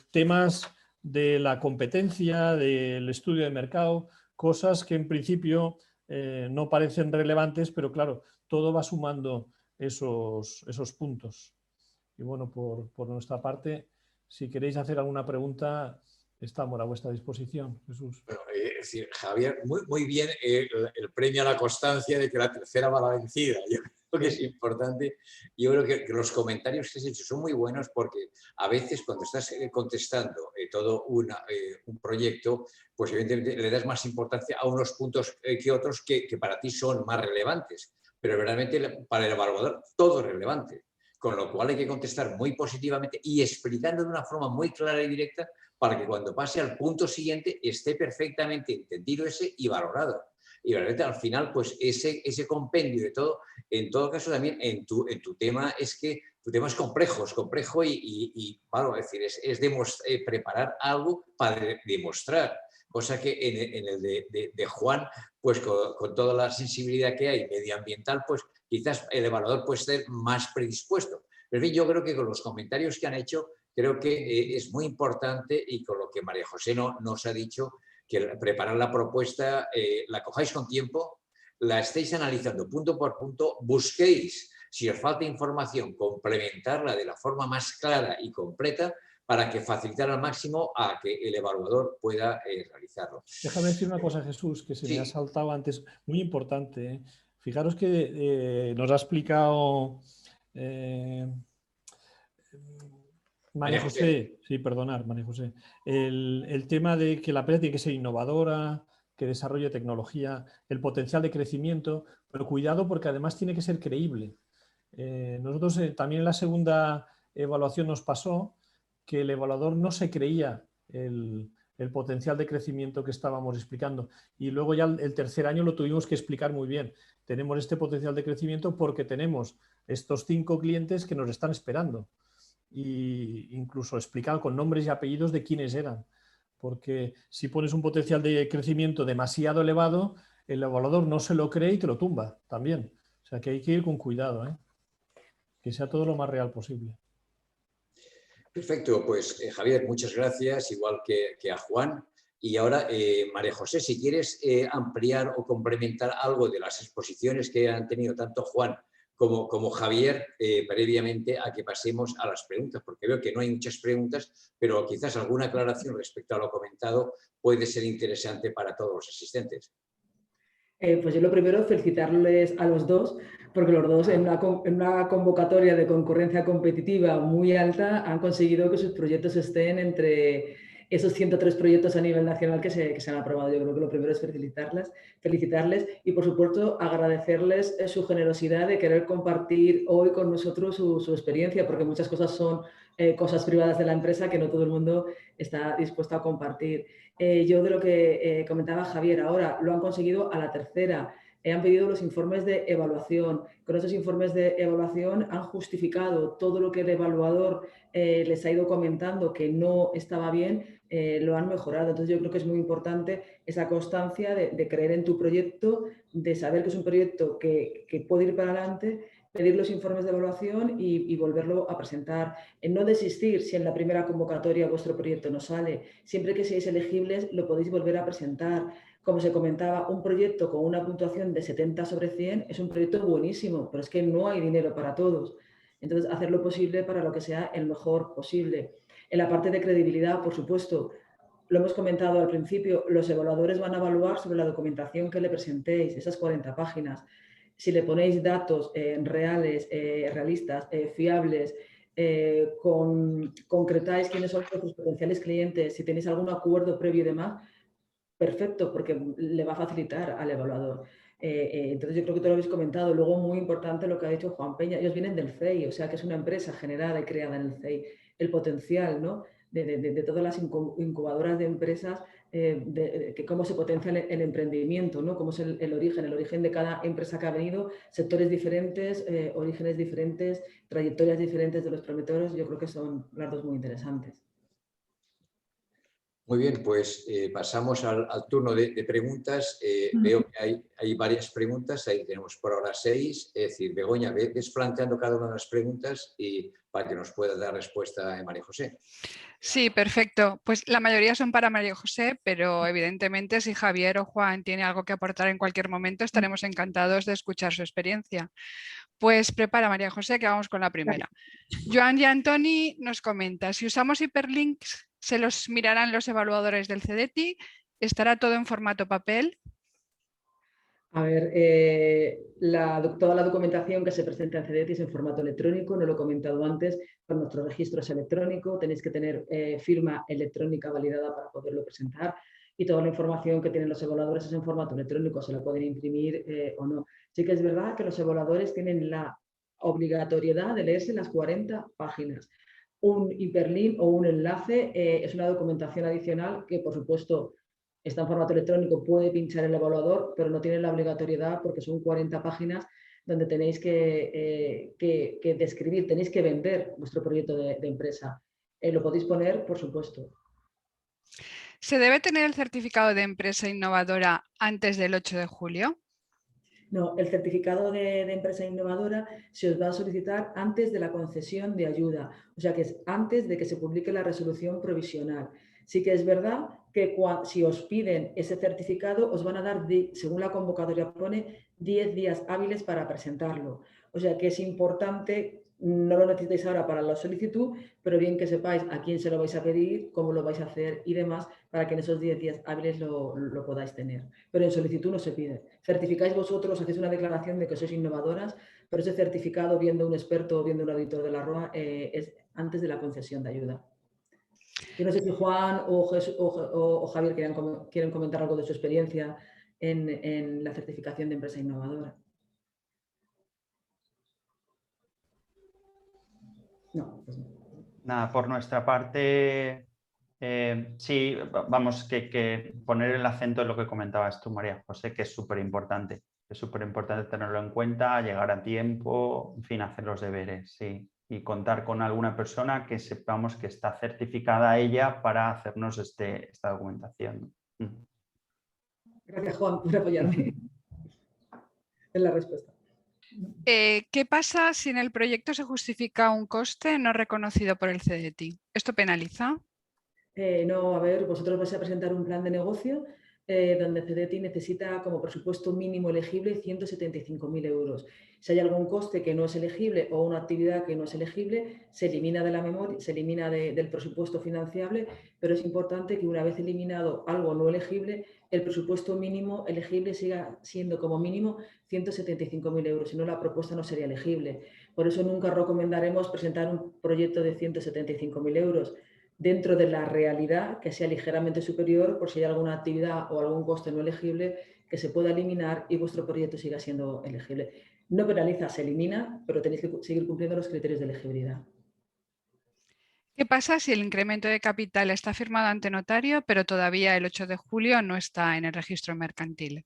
temas de la competencia, del estudio de mercado, cosas que en principio no parecen relevantes, pero claro, todo va sumando esos puntos. Y bueno, por nuestra parte, si queréis hacer alguna pregunta, estamos a vuestra disposición, Jesús. Bueno, es decir, Javier, muy bien el premio a la constancia de que la tercera va la vencida. Yo creo que es importante. Yo creo que los comentarios que has hecho son muy buenos porque a veces cuando estás contestando todo un proyecto, pues evidentemente le das más importancia a unos puntos que otros que para ti son más relevantes. Pero realmente para el evaluador todo es relevante. Con lo cual hay que contestar muy positivamente y explicando de una forma muy clara y directa para que cuando pase al punto siguiente esté perfectamente entendido ese y valorado. Y realmente al final, pues ese compendio de todo, en todo caso también en tu tema es que tu tema es complejo y claro, es decir, es preparar algo para demostrar. Cosa que en el de Juan, pues con toda la sensibilidad que hay medioambiental, pues quizás el evaluador puede ser más predispuesto. Pero en fin, yo creo que con los comentarios que han hecho, creo que es muy importante y con lo que María José nos ha dicho, que preparar la propuesta, la cojáis con tiempo, la estéis analizando punto por punto, busquéis, si os falta información, complementarla de la forma más clara y completa para que facilitar al máximo a que el evaluador pueda realizarlo. Déjame decir una cosa, Jesús, que se me ha saltado antes, muy importante, ¿eh? Fijaros que nos ha explicado María José, sí, perdonar, María José, el tema de que la empresa tiene que ser innovadora, que desarrolle tecnología, el potencial de crecimiento, pero cuidado porque además tiene que ser creíble. Nosotros también en la segunda evaluación nos pasó que el evaluador no se creía el potencial de crecimiento que estábamos explicando. Y luego ya el tercer año lo tuvimos que explicar muy bien. Tenemos este potencial de crecimiento porque tenemos estos 5 clientes que nos están esperando. Y incluso explicar con nombres y apellidos de quiénes eran. Porque si pones un potencial de crecimiento demasiado elevado, el evaluador no se lo cree y te lo tumba también. O sea que hay que ir con cuidado, ¿eh? Que sea todo lo más real posible. Perfecto, pues Javier, muchas gracias, igual que a Juan. Y ahora, María José, si quieres ampliar o complementar algo de las exposiciones que han tenido tanto Juan como Javier, previamente a que pasemos a las preguntas, porque veo que no hay muchas preguntas, pero quizás alguna aclaración respecto a lo comentado puede ser interesante para todos los asistentes. Pues yo lo primero, felicitarles a los dos, porque los dos en una convocatoria de concurrencia competitiva muy alta han conseguido que sus proyectos estén entre esos 103 proyectos a nivel nacional que se han aprobado. Yo creo que lo primero es felicitarles y, por supuesto, agradecerles su generosidad de querer compartir hoy con nosotros su experiencia, porque muchas cosas son cosas privadas de la empresa que no todo el mundo está dispuesto a compartir. Yo de lo que comentaba Javier ahora, lo han conseguido a la tercera. Han pedido los informes de evaluación. Con esos informes de evaluación han justificado todo lo que el evaluador les ha ido comentando que no estaba bien, lo han mejorado. Entonces yo creo que es muy importante esa constancia de creer en tu proyecto, de saber que es un proyecto que puede ir para adelante, pedir los informes de evaluación y volverlo a presentar. En no desistir si en la primera convocatoria vuestro proyecto no sale. Siempre que seáis elegibles lo podéis volver a presentar. Como se comentaba, un proyecto con una puntuación de 70 sobre 100 es un proyecto buenísimo, pero es que no hay dinero para todos. Entonces, hacer lo posible para lo que sea el mejor posible. En la parte de credibilidad, por supuesto, lo hemos comentado al principio, los evaluadores van a evaluar sobre la documentación que le presentéis, esas 40 páginas. si le ponéis datos reales, realistas, fiables, concretáis quiénes son vuestros potenciales clientes, si tenéis algún acuerdo previo y demás, perfecto, porque le va a facilitar al evaluador. Entonces yo creo que te lo habéis comentado. Luego, muy importante lo que ha dicho Juan Peña, ellos vienen del CEI, o sea que es una empresa generada y creada en el CEI. El potencial, ¿no?, de todas las incubadoras de empresas, que cómo se potencia el emprendimiento, ¿no?, cómo es el origen de cada empresa que ha venido, sectores diferentes, orígenes diferentes, trayectorias diferentes de los promotores. Yo creo que son las dos muy interesantes. Muy bien, pues pasamos al turno de preguntas. Veo que hay varias preguntas, ahí tenemos por ahora 6. Es decir, Begoña, ves planteando cada una de las preguntas y para que nos pueda dar respuesta María José. Sí, perfecto. Pues la mayoría son para María José, pero evidentemente si Javier o Juan tiene algo que aportar en cualquier momento, estaremos encantados de escuchar su experiencia. Pues prepara, María José, que vamos con la primera. Joan y Antoni nos comenta, si usamos hiperlinks, ¿se los mirarán los evaluadores del CDTI? ¿Estará todo en formato papel? A ver, toda la documentación que se presenta en CDTI es en formato electrónico, no lo he comentado antes, con nuestro registro es electrónico, tenéis que tener firma electrónica validada para poderlo presentar, y toda la información que tienen los evaluadores es en formato electrónico, se la pueden imprimir o no. Sí que es verdad que los evaluadores tienen la obligatoriedad de leerse las 40 páginas. Un hiperlink o un enlace es una documentación adicional que, por supuesto, está en formato electrónico, puede pinchar el evaluador, pero no tiene la obligatoriedad porque son 40 páginas donde tenéis que describir, tenéis que vender vuestro proyecto de empresa. Lo podéis poner, por supuesto. ¿Se debe tener el certificado de empresa innovadora antes del 8 de julio? No, el certificado de empresa innovadora se os va a solicitar antes de la concesión de ayuda, o sea que es antes de que se publique la resolución provisional. Sí que es verdad que si os piden ese certificado, os van a dar, según la convocatoria pone, 10 días hábiles para presentarlo. O sea que es importante, no lo necesitáis ahora para la solicitud, pero bien que sepáis a quién se lo vais a pedir, cómo lo vais a hacer y demás, para que en esos 10 días hábiles lo podáis tener. Pero en solicitud no se pide. Certificáis vosotros, hacéis una declaración de que sois innovadoras, pero ese certificado, viendo un experto o viendo un auditor de la ROA, es antes de la concesión de ayuda. Yo no sé si Juan o Javier quieren comentar algo de su experiencia en la certificación de empresa innovadora. No, pues no. Nada, por nuestra parte, sí, vamos, que poner el acento en lo que comentabas tú, María José, que es súper importante. Es súper importante tenerlo en cuenta, llegar a tiempo, en fin, hacer los deberes, sí. Y contar con alguna persona que sepamos que está certificada ella para hacernos esta documentación. Gracias, Juan, por apoyarme en la respuesta. ¿Qué pasa si en el proyecto se justifica un coste no reconocido por el CDTI? ¿Esto penaliza? No, a ver, vosotros vais a presentar un plan de negocio donde CDTI necesita como presupuesto mínimo elegible 175.000 euros. Si hay algún coste que no es elegible o una actividad que no es elegible, se elimina de la memoria, se elimina del presupuesto financiable, pero es importante que una vez eliminado algo no elegible, el presupuesto mínimo elegible siga siendo como mínimo 175.000 euros, si no la propuesta no sería elegible. Por eso nunca recomendaremos presentar un proyecto de 175.000 euros. Dentro de la realidad que sea ligeramente superior por si hay alguna actividad o algún coste no elegible que se pueda eliminar y vuestro proyecto siga siendo elegible. No penaliza, se elimina, pero tenéis que seguir cumpliendo los criterios de elegibilidad. ¿Qué pasa si el incremento de capital está firmado ante notario, pero todavía el 8 de julio no está en el registro mercantil?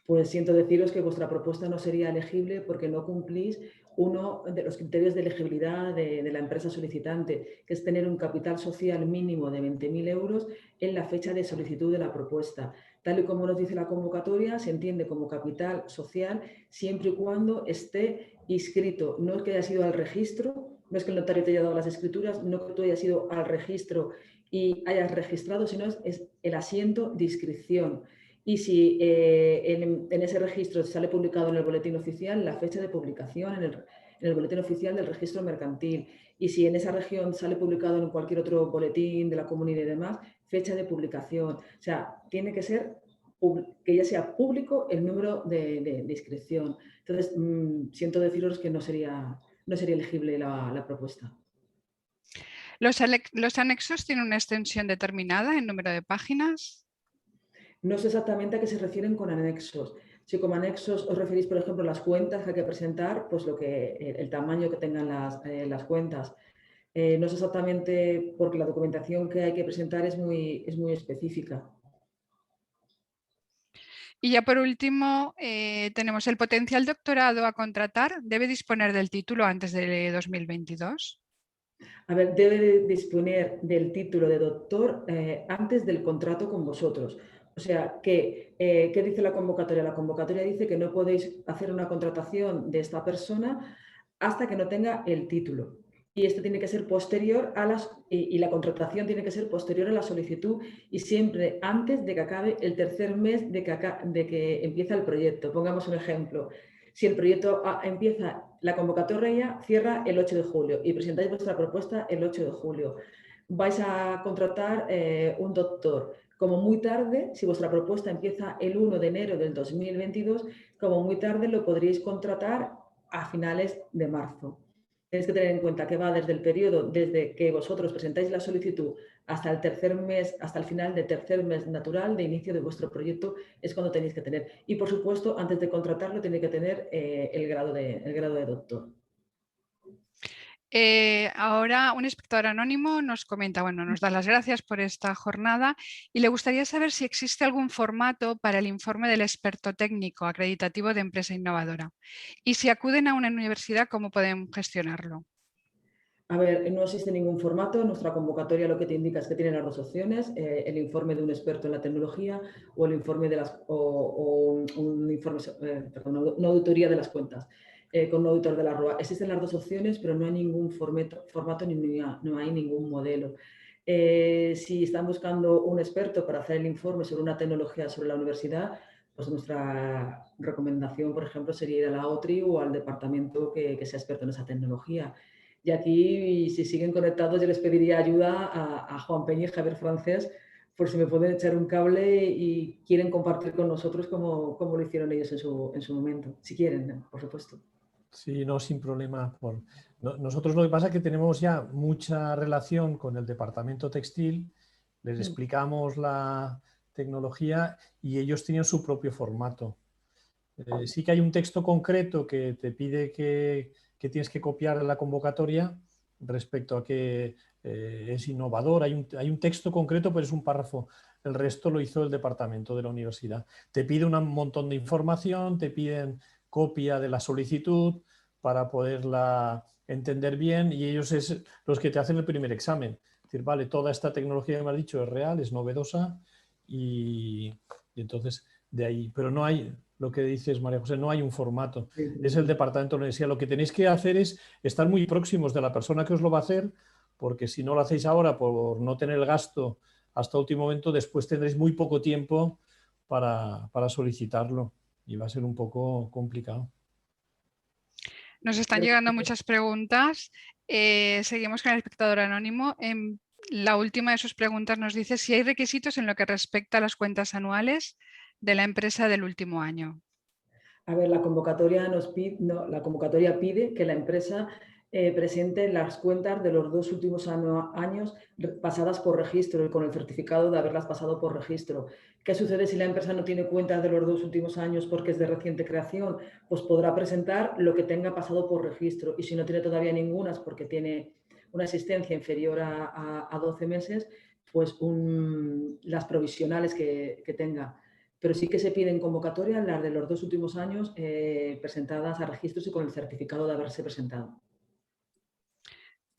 Pues siento deciros que vuestra propuesta no sería elegible porque no cumplís uno de los criterios de elegibilidad de la empresa solicitante, que es tener un capital social mínimo de 20.000 euros en la fecha de solicitud de la propuesta. Tal y como nos dice la convocatoria, se entiende como capital social siempre y cuando esté inscrito. No es que haya sido al registro, no es que el notario te haya dado las escrituras, no que tú hayas ido al registro y hayas registrado, sino es el asiento de inscripción. Y si en ese registro sale publicado en el boletín oficial, la fecha de publicación en el boletín oficial del registro mercantil. Y si en esa región sale publicado en cualquier otro boletín de la comunidad y demás, fecha de publicación. O sea, tiene que ser que ya sea público el número de inscripción. Entonces, siento deciros que no sería elegible la propuesta. ¿Los anexos tienen una extensión determinada en número de páginas? No sé exactamente a qué se refieren con anexos. Si como anexos os referís, por ejemplo, a las cuentas que hay que presentar, pues el tamaño que tengan las cuentas. No sé exactamente porque la documentación que hay que presentar es muy específica. Y ya por último, tenemos el potencial doctorado a contratar. ¿Debe disponer del título antes de 2022? A ver, debe disponer del título de doctor antes del contrato con vosotros. O sea, ¿qué dice la convocatoria? La convocatoria dice que no podéis hacer una contratación de esta persona hasta que no tenga el título. Y esto tiene que ser posterior a y la contratación tiene que ser posterior a la solicitud y siempre antes de que acabe el tercer mes de que empieza el proyecto. Pongamos un ejemplo. Si el proyecto empieza, la convocatoria cierra el 8 de julio y presentáis vuestra propuesta el 8 de julio. Vais a contratar un doctor. Como muy tarde, si vuestra propuesta empieza el 1 de enero del 2022, como muy tarde lo podréis contratar a finales de marzo. Tenéis que tener en cuenta que va desde el periodo, desde que vosotros presentáis la solicitud hasta el tercer mes, hasta el final del tercer mes natural de inicio de vuestro proyecto, es cuando tenéis que tener. Y por supuesto, antes de contratarlo, tenéis que tener el grado de doctor. Ahora un espectador anónimo nos comenta, bueno, nos da las gracias por esta jornada y le gustaría saber si existe algún formato para el informe del experto técnico acreditativo de empresa innovadora y si acuden a una universidad, ¿cómo pueden gestionarlo? A ver, no existe ningún formato. Nuestra convocatoria lo que te indica es que tiene las dos opciones, el informe de un experto en la tecnología o el informe de un informe, perdón, una auditoría de las cuentas con un auditor de la ROA. Existen las dos opciones, pero no hay ningún formato ni no hay ningún modelo. Si están buscando un experto para hacer el informe sobre una tecnología sobre la universidad, pues nuestra recomendación, por ejemplo, sería ir a la OTRI o al departamento que sea experto en esa tecnología. Y aquí, si siguen conectados, yo les pediría ayuda a Juan Peña y Javier Francés, por si me pueden echar un cable y quieren compartir con nosotros como lo hicieron ellos en su momento. Si quieren, por supuesto. Sí, no, sin problema. Nosotros lo que pasa es que tenemos ya mucha relación con el departamento textil, les explicamos la tecnología y ellos tienen su propio formato. Sí que hay un texto concreto que te pide que tienes que copiar la convocatoria respecto a que es innovador. Hay un texto concreto, pero es un párrafo. El resto lo hizo el departamento de la universidad. Te pide un montón de información, te piden copia de la solicitud para poderla entender bien y ellos es los que te hacen el primer examen. Es decir, vale, toda esta tecnología que me has dicho es real, es novedosa y entonces de ahí. Pero no hay, lo que dices, María José, no hay un formato. Es el departamento de la universidad. Lo que tenéis que hacer es estar muy próximos de la persona que os lo va a hacer, porque si no lo hacéis ahora por no tener el gasto hasta último momento, después tendréis muy poco tiempo para solicitarlo y va a ser un poco complicado. Nos están llegando muchas preguntas. Seguimos con el espectador anónimo. La última de sus preguntas nos dice si hay requisitos en lo que respecta a las cuentas anuales de la empresa del último año. A ver, la convocatoria pide que la empresa presente las cuentas de los 2 últimos años pasadas por registro y con el certificado de haberlas pasado por registro. ¿Qué sucede si la empresa no tiene cuentas de los 2 últimos años porque es de reciente creación? Pues podrá presentar lo que tenga pasado por registro y si no tiene todavía ninguna porque tiene una existencia inferior a 12 meses, pues las provisionales que tenga. Pero sí que se piden convocatorias las de los 2 últimos años presentadas a registros y con el certificado de haberse presentado.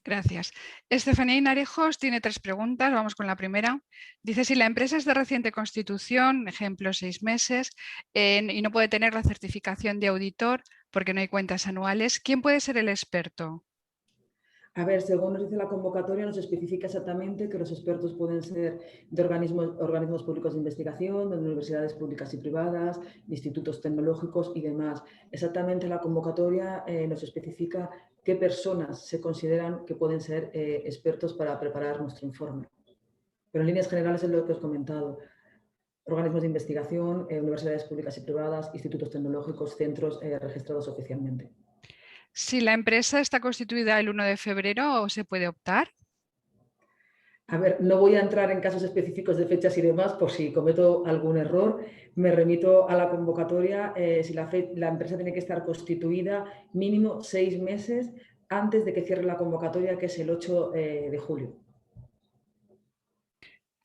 Gracias. Estefanía Hinarejos tiene 3 preguntas. Vamos con la primera. Dice si la empresa es de reciente constitución, ejemplo 6 meses, y no puede tener la certificación de auditor porque no hay cuentas anuales, ¿quién puede ser el experto? A ver, según nos dice la convocatoria, nos especifica exactamente que los expertos pueden ser de organismos públicos de investigación, de universidades públicas y privadas, de institutos tecnológicos y demás. Exactamente la convocatoria nos especifica qué personas se consideran que pueden ser expertos para preparar nuestro informe. Pero en líneas generales es lo que os he comentado. organismos de investigación, universidades públicas y privadas, institutos tecnológicos, centros registrados oficialmente. Si la empresa está constituida el 1 de febrero, ¿se puede optar? A ver, no voy a entrar en casos específicos de fechas y demás, por si cometo algún error. Me remito a la convocatoria. Si la empresa tiene que estar constituida mínimo 6 meses antes de que cierre la convocatoria, que es el 8 de julio.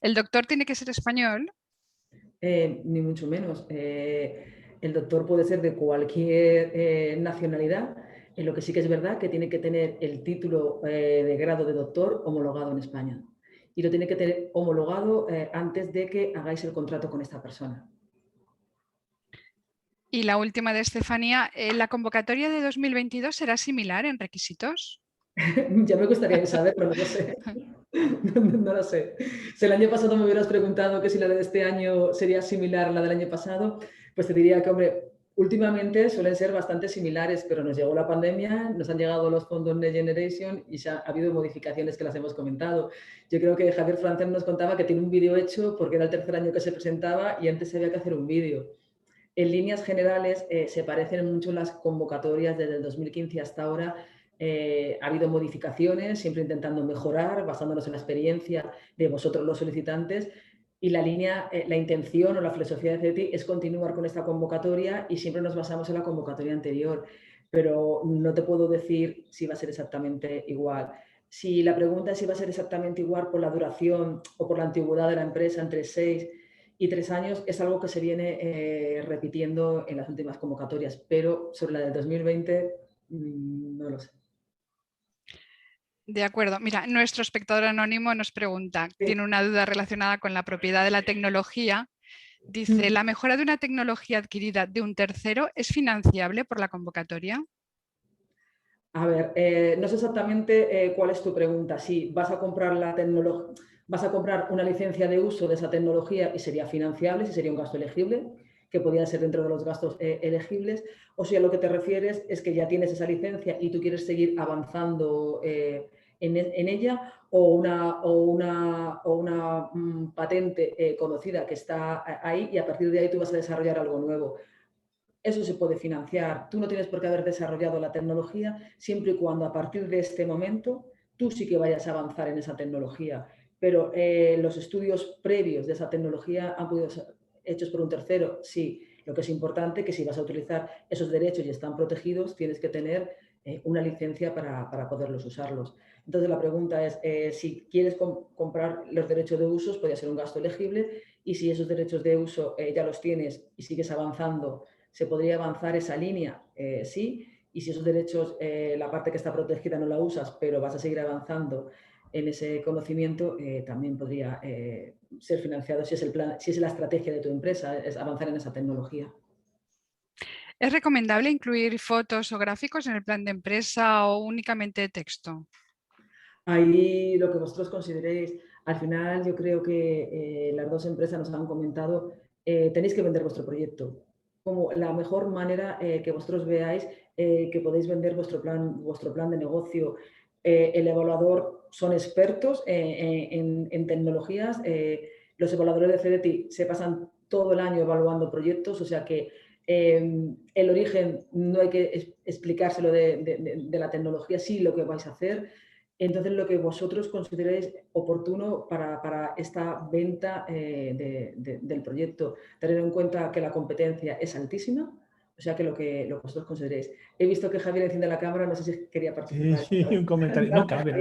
¿El doctor tiene que ser español? Ni mucho menos. El doctor puede ser de cualquier nacionalidad. Lo que sí que es verdad que tiene que tener el título de grado de doctor homologado en España. Y lo tiene que tener homologado antes de que hagáis el contrato con esta persona. Y la última de Estefanía, ¿la convocatoria de 2022 será similar en requisitos? Ya me gustaría saberlo, no lo sé. No lo sé. Si el año pasado me hubieras preguntado que si la de este año sería similar a la del año pasado, pues te diría que, hombre, últimamente suelen ser bastante similares, pero nos llegó la pandemia, nos han llegado los fondos Next Generation y ha habido modificaciones que las hemos comentado. Yo creo que Javier Francén nos contaba que tiene un vídeo hecho porque era el tercer año que se presentaba y antes había que hacer un vídeo. En líneas generales se parecen mucho las convocatorias desde el 2015 hasta ahora. Ha habido modificaciones, siempre intentando mejorar, basándonos en la experiencia de vosotros los solicitantes. Y la intención o la filosofía de CETI es continuar con esta convocatoria y siempre nos basamos en la convocatoria anterior. Pero no te puedo decir si va a ser exactamente igual. Si la pregunta es si va a ser exactamente igual por la duración o por la antigüedad de la empresa, entre 6 y 3 años, es algo que se viene repitiendo en las últimas convocatorias. Pero sobre la del 2020, no lo sé. De acuerdo. Mira, nuestro espectador anónimo nos pregunta, Sí. tiene una duda relacionada con la propiedad de la tecnología. Dice, ¿la mejora de una tecnología adquirida de un tercero es financiable por la convocatoria? A ver, no sé exactamente cuál es tu pregunta. Si vas a comprar vas a comprar una licencia de uso de esa tecnología y sería financiable, si sería un gasto elegible, que podría ser dentro de los gastos elegibles, o si a lo que te refieres es que ya tienes esa licencia y tú quieres seguir avanzando en ella, o una patente conocida que está ahí y a partir de ahí tú vas a desarrollar algo nuevo. Eso se puede financiar. Tú no tienes por qué haber desarrollado la tecnología siempre y cuando a partir de este momento tú sí que vayas a avanzar en esa tecnología. Pero los estudios previos de esa tecnología han podido ser hechos por un tercero. Sí, lo que es importante es que si vas a utilizar esos derechos y están protegidos, tienes que tener una licencia para poderlos usarlos. Entonces la pregunta es, si quieres comprar los derechos de uso, podría ser un gasto elegible, y si esos derechos de uso ya los tienes y sigues avanzando, ¿se podría avanzar esa línea? Sí. Y si esos derechos, la parte que está protegida no la usas, pero vas a seguir avanzando en ese conocimiento, también podría ser financiado si es la estrategia de tu empresa, es avanzar en esa tecnología. ¿Es recomendable incluir fotos o gráficos en el plan de empresa o únicamente texto? Ahí lo que vosotros consideréis. Al final yo creo que las dos empresas nos han comentado, tenéis que vender vuestro proyecto. Como la mejor manera que vosotros veáis que podéis vender vuestro plan de negocio. El evaluador son expertos en tecnologías. Los evaluadores de CETI se pasan todo el año evaluando proyectos, o sea que el origen no hay que explicárselo de la tecnología, sí lo que vais a hacer. Entonces, lo que vosotros consideréis oportuno para esta venta del proyecto. Tener en cuenta que la competencia es altísima, o sea que lo que vosotros consideréis. He visto que Javier enciende la cámara, no sé si quería participar. Sí, un comentario. No caben,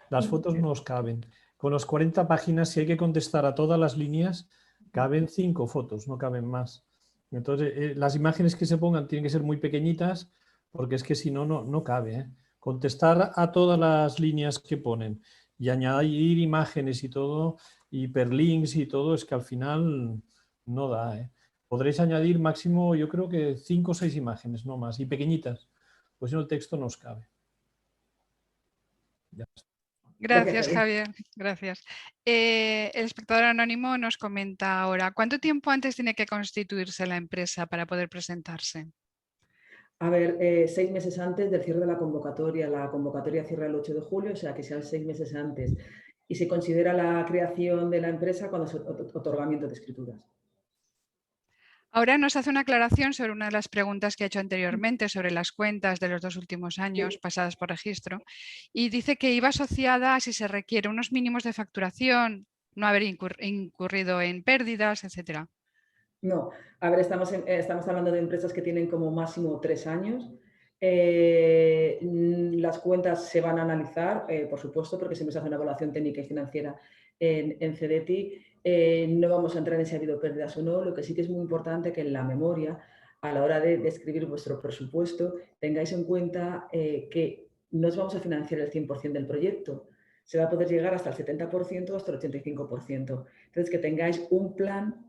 las fotos no os caben. Con los 40 páginas, si hay que contestar a todas las líneas, caben 5 fotos, no caben más. Entonces, las imágenes que se pongan tienen que ser muy pequeñitas, porque es que si no, no cabe, ¿eh? Contestar a todas las líneas que ponen y añadir imágenes y todo, hiperlinks y todo, es que al final no da, ¿eh? Podréis añadir máximo, yo creo que 5 o 6 imágenes, no más, y pequeñitas, pues si no el texto no os cabe. Ya está. Gracias, Javier. Gracias. El espectador anónimo nos comenta ahora, ¿cuánto tiempo antes tiene que constituirse la empresa para poder presentarse? A ver, 6 meses antes del cierre de la convocatoria. La convocatoria cierra el 8 de julio, o sea que sean 6 meses antes. Y se considera la creación de la empresa cuando es otorgamiento de escrituras. Ahora nos hace una aclaración sobre una de las preguntas que ha hecho anteriormente sobre las cuentas de los 2 últimos años pasadas por registro y dice que iba asociada a si se requiere unos mínimos de facturación, no haber incurrido en pérdidas, etcétera. No, a ver, estamos hablando de empresas que tienen como máximo 3 años. Las cuentas se van a analizar, por supuesto, porque siempre se hace una evaluación técnica y financiera en CDTI. No vamos a entrar en si ha habido pérdidas o no. Lo que sí que es muy importante que en la memoria, a la hora de escribir vuestro presupuesto, tengáis en cuenta que no os vamos a financiar el 100% del proyecto. Se va a poder llegar hasta el 70% o hasta el 85%. Entonces, que tengáis un plan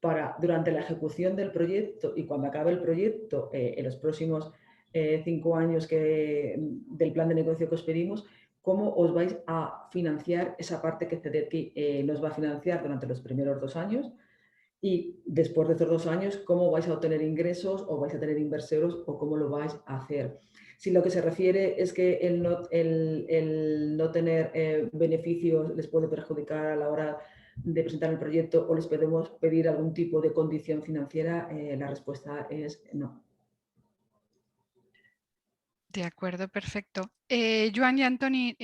para, durante la ejecución del proyecto y cuando acabe el proyecto, en los próximos 5 años del plan de negocio que os pedimos, cómo os vais a financiar esa parte que CDTI nos va a financiar durante los primeros 2 años y después de estos 2 años, cómo vais a obtener ingresos o vais a tener inversores o cómo lo vais a hacer. Si lo que se refiere es que el no tener beneficios les puede perjudicar a la hora de presentar el proyecto o les podemos pedir algún tipo de condición financiera, la respuesta es no. De acuerdo, perfecto. Joan y Antoni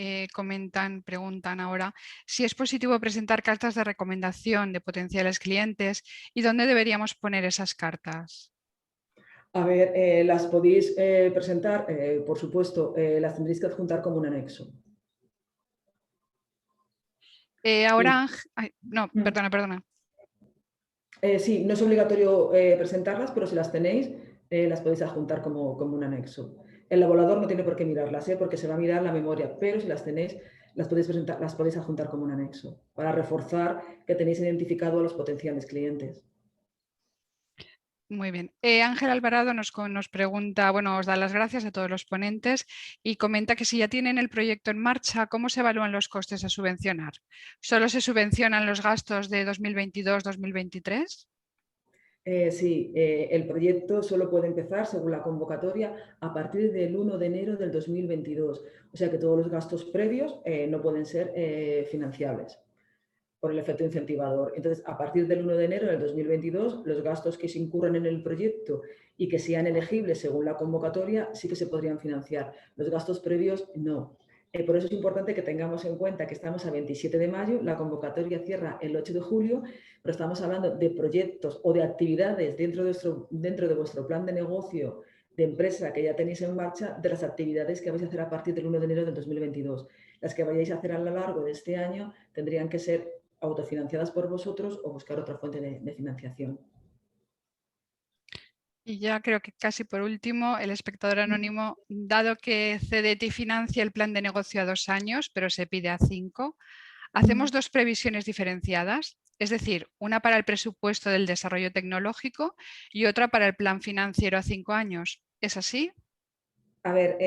preguntan ahora si es positivo presentar cartas de recomendación de potenciales clientes y dónde deberíamos poner esas cartas. A ver, las podéis presentar, por supuesto, las tendréis que adjuntar como un anexo. Ahora, no, perdona. Sí, no es obligatorio presentarlas, pero si las tenéis, las podéis adjuntar como un anexo. El evaluador no tiene por qué mirarlas, porque se va a mirar la memoria, pero si las tenéis, las podéis adjuntar como un anexo para reforzar que tenéis identificado a los potenciales clientes. Muy bien. Ángel Alvarado nos pregunta, bueno, os da las gracias a todos los ponentes y comenta que si ya tienen el proyecto en marcha, ¿cómo se evalúan los costes a subvencionar? ¿Solo se subvencionan los gastos de 2022-2023? Sí, el proyecto solo puede empezar, según la convocatoria, a partir del 1 de enero del 2022. O sea que todos los gastos previos no pueden ser financiables por el efecto incentivador. Entonces, a partir del 1 de enero del 2022, los gastos que se incurran en el proyecto y que sean elegibles según la convocatoria sí que se podrían financiar. Los gastos previos no. Por eso es importante que tengamos en cuenta que estamos a 27 de mayo, la convocatoria cierra el 8 de julio, pero estamos hablando de proyectos o de actividades dentro de vuestro plan de negocio de empresa que ya tenéis en marcha, de las actividades que vais a hacer a partir del 1 de enero del 2022. Las que vayáis a hacer a lo largo de este año tendrían que ser autofinanciadas por vosotros o buscar otra fuente de financiación. Y ya creo que casi por último, el espectador anónimo, dado que CDTI financia el plan de negocio a 2 años, pero se pide a 5, ¿hacemos 2 previsiones diferenciadas? Es decir, una para el presupuesto del desarrollo tecnológico y otra para el plan financiero a 5 años. ¿Es así? A ver,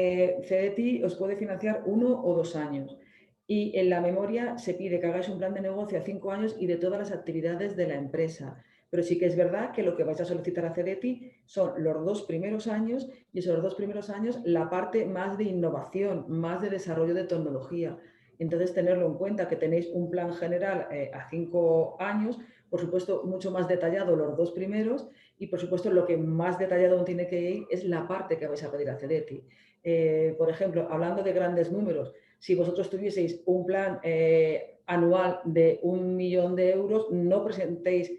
CDTI os puede financiar 1 o 2 años. Y en la memoria se pide que hagáis un plan de negocio a 5 años y de todas las actividades de la empresa. Pero sí que es verdad que lo que vais a solicitar a CDTI son los 2 primeros años y esos 2 primeros años la parte más de innovación, más de desarrollo de tecnología. Entonces, tenerlo en cuenta que tenéis un plan general a 5 años, por supuesto, mucho más detallado los 2 primeros y, por supuesto, lo que más detallado aún tiene que ir es la parte que vais a pedir a CDTI. Por ejemplo, hablando de grandes números, si vosotros tuvieseis un plan anual de 1 millón de euros, no presentéis,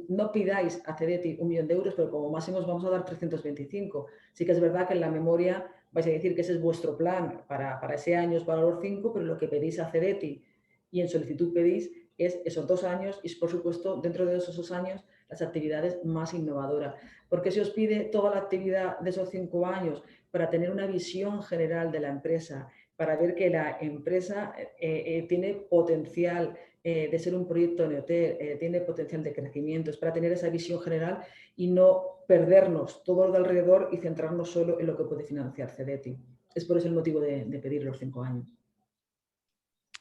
no pidáis a CDTI 1 millón de euros, pero como máximo os vamos a dar 325. Sí que es verdad que en la memoria vais a decir que ese es vuestro plan para ese año, es valor 5, pero lo que pedís a CDTI y en solicitud pedís es esos 2 años y, por supuesto, dentro de esos 2 años, las actividades más innovadoras. ¿Por qué se os pide toda la actividad de esos 5 años? Para tener una visión general de la empresa, para ver que la empresa tiene potencial de ser un proyecto Neotel, tiene potencial de crecimiento, es para tener esa visión general y no perdernos todo lo de alrededor y centrarnos solo en lo que puede financiar CDTI. Es por eso el motivo de pedir los 5 años.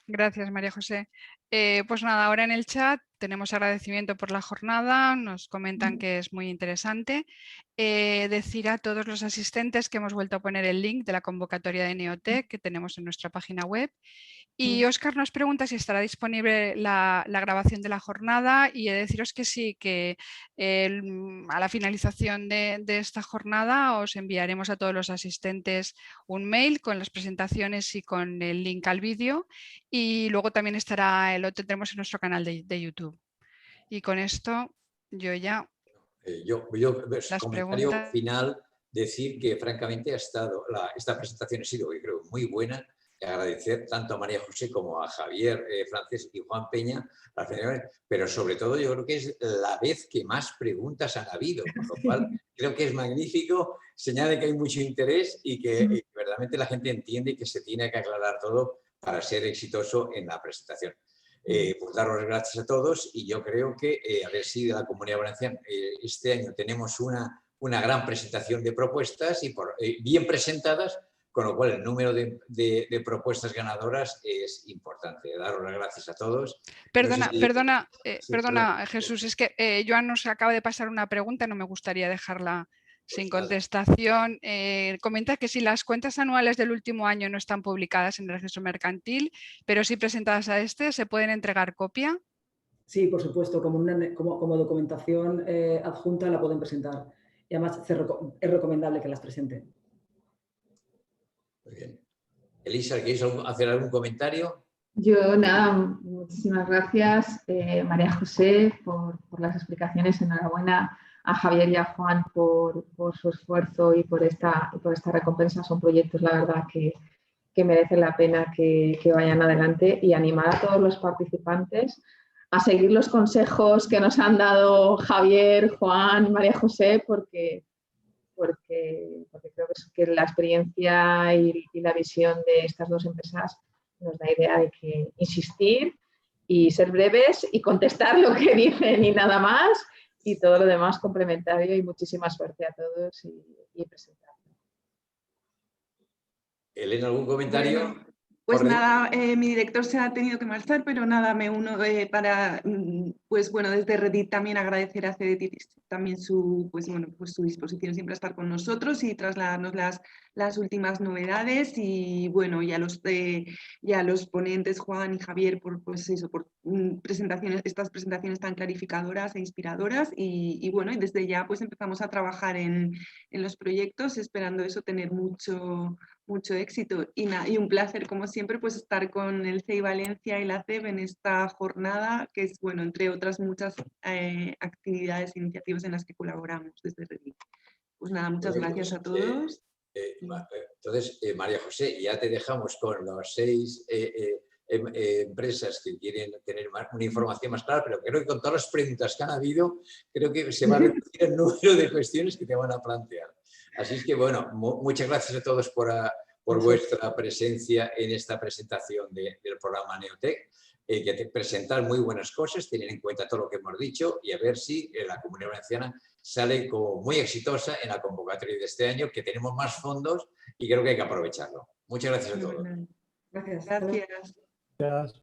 Gracias, María José. Pues nada, ahora en el chat tenemos agradecimiento por la jornada, nos comentan que es muy interesante. Decir a todos los asistentes que hemos vuelto a poner el link de la convocatoria de Neotec que tenemos en nuestra página web. Y Óscar nos pregunta si estará disponible la grabación de la jornada, y he de deciros que sí, que a la finalización de esta jornada os enviaremos a todos los asistentes un mail con las presentaciones y con el link al vídeo, y luego también lo tendremos en nuestro canal de YouTube. Y con esto yo ya... Las comentario preguntas... final, decir que francamente esta presentación ha sido, yo creo, muy buena. Agradecer tanto a María José como a Javier Francés y Juan Peña, pero sobre todo yo creo que es la vez que más preguntas han habido, con lo cual creo que es magnífico, señala que hay mucho interés y que verdaderamente la gente entiende que se tiene que aclarar todo para ser exitoso en la presentación. Pues daros las gracias a todos, y yo creo que a ver si de la Comunidad Valenciana este año tenemos una gran presentación de propuestas y bien presentadas, con lo cual el número de propuestas ganadoras es importante. Daros las gracias a todos. Perdona, Jesús, es que Joan nos acaba de pasar una pregunta, no me gustaría dejarla sin contestación. Comenta que si las cuentas anuales del último año no están publicadas en el registro mercantil, pero sí presentadas a ¿se pueden entregar copia? Sí, por supuesto, como documentación adjunta la pueden presentar. Y además es recomendable que las presenten. Muy bien. Elisa, ¿quieres hacer algún comentario? Yo nada, muchísimas gracias María José por las explicaciones. Enhorabuena a Javier y a Juan por su esfuerzo y por esta recompensa. Son proyectos, la verdad, que merecen la pena que vayan adelante, y animar a todos los participantes a seguir los consejos que nos han dado Javier, Juan, María José, porque creo que la experiencia y la visión de estas dos empresas nos da idea de que insistir y ser breves y contestar lo que dicen y nada más, y todo lo demás complementario, y muchísima suerte a todos y presentar. Elena, ¿algún comentario? Bueno, pues nada, mi director se ha tenido que marchar, pero nada, me uno para, pues bueno, desde Reddit también agradecer a CEDETI también su disposición siempre a estar con nosotros y trasladarnos las últimas novedades, y bueno, y a los ponentes Juan y Javier por estas presentaciones tan clarificadoras e inspiradoras, y bueno, y desde ya pues empezamos a trabajar en los proyectos, esperando eso, tener mucho éxito, y un placer como siempre pues estar con el CEI Valencia y la CEB en esta jornada, que es, bueno, entre otras muchas actividades e iniciativas en las que colaboramos desde Reddit. Pues nada, muchas gracias a todos. Entonces, María José, ya te dejamos con las 6 empresas que quieren tener una información más clara, pero creo que con todas las preguntas que han habido, creo que se va a reducir el número de cuestiones que te van a plantear. Así es que, bueno, muchas gracias a todos por vuestra presencia en esta presentación del programa Neotec, que presentar muy buenas cosas, tener en cuenta todo lo que hemos dicho, y a ver si la Comunidad Valenciana sale como muy exitosa en la convocatoria de este año, que tenemos más fondos y creo que hay que aprovecharlo. Muchas gracias a todos. Gracias.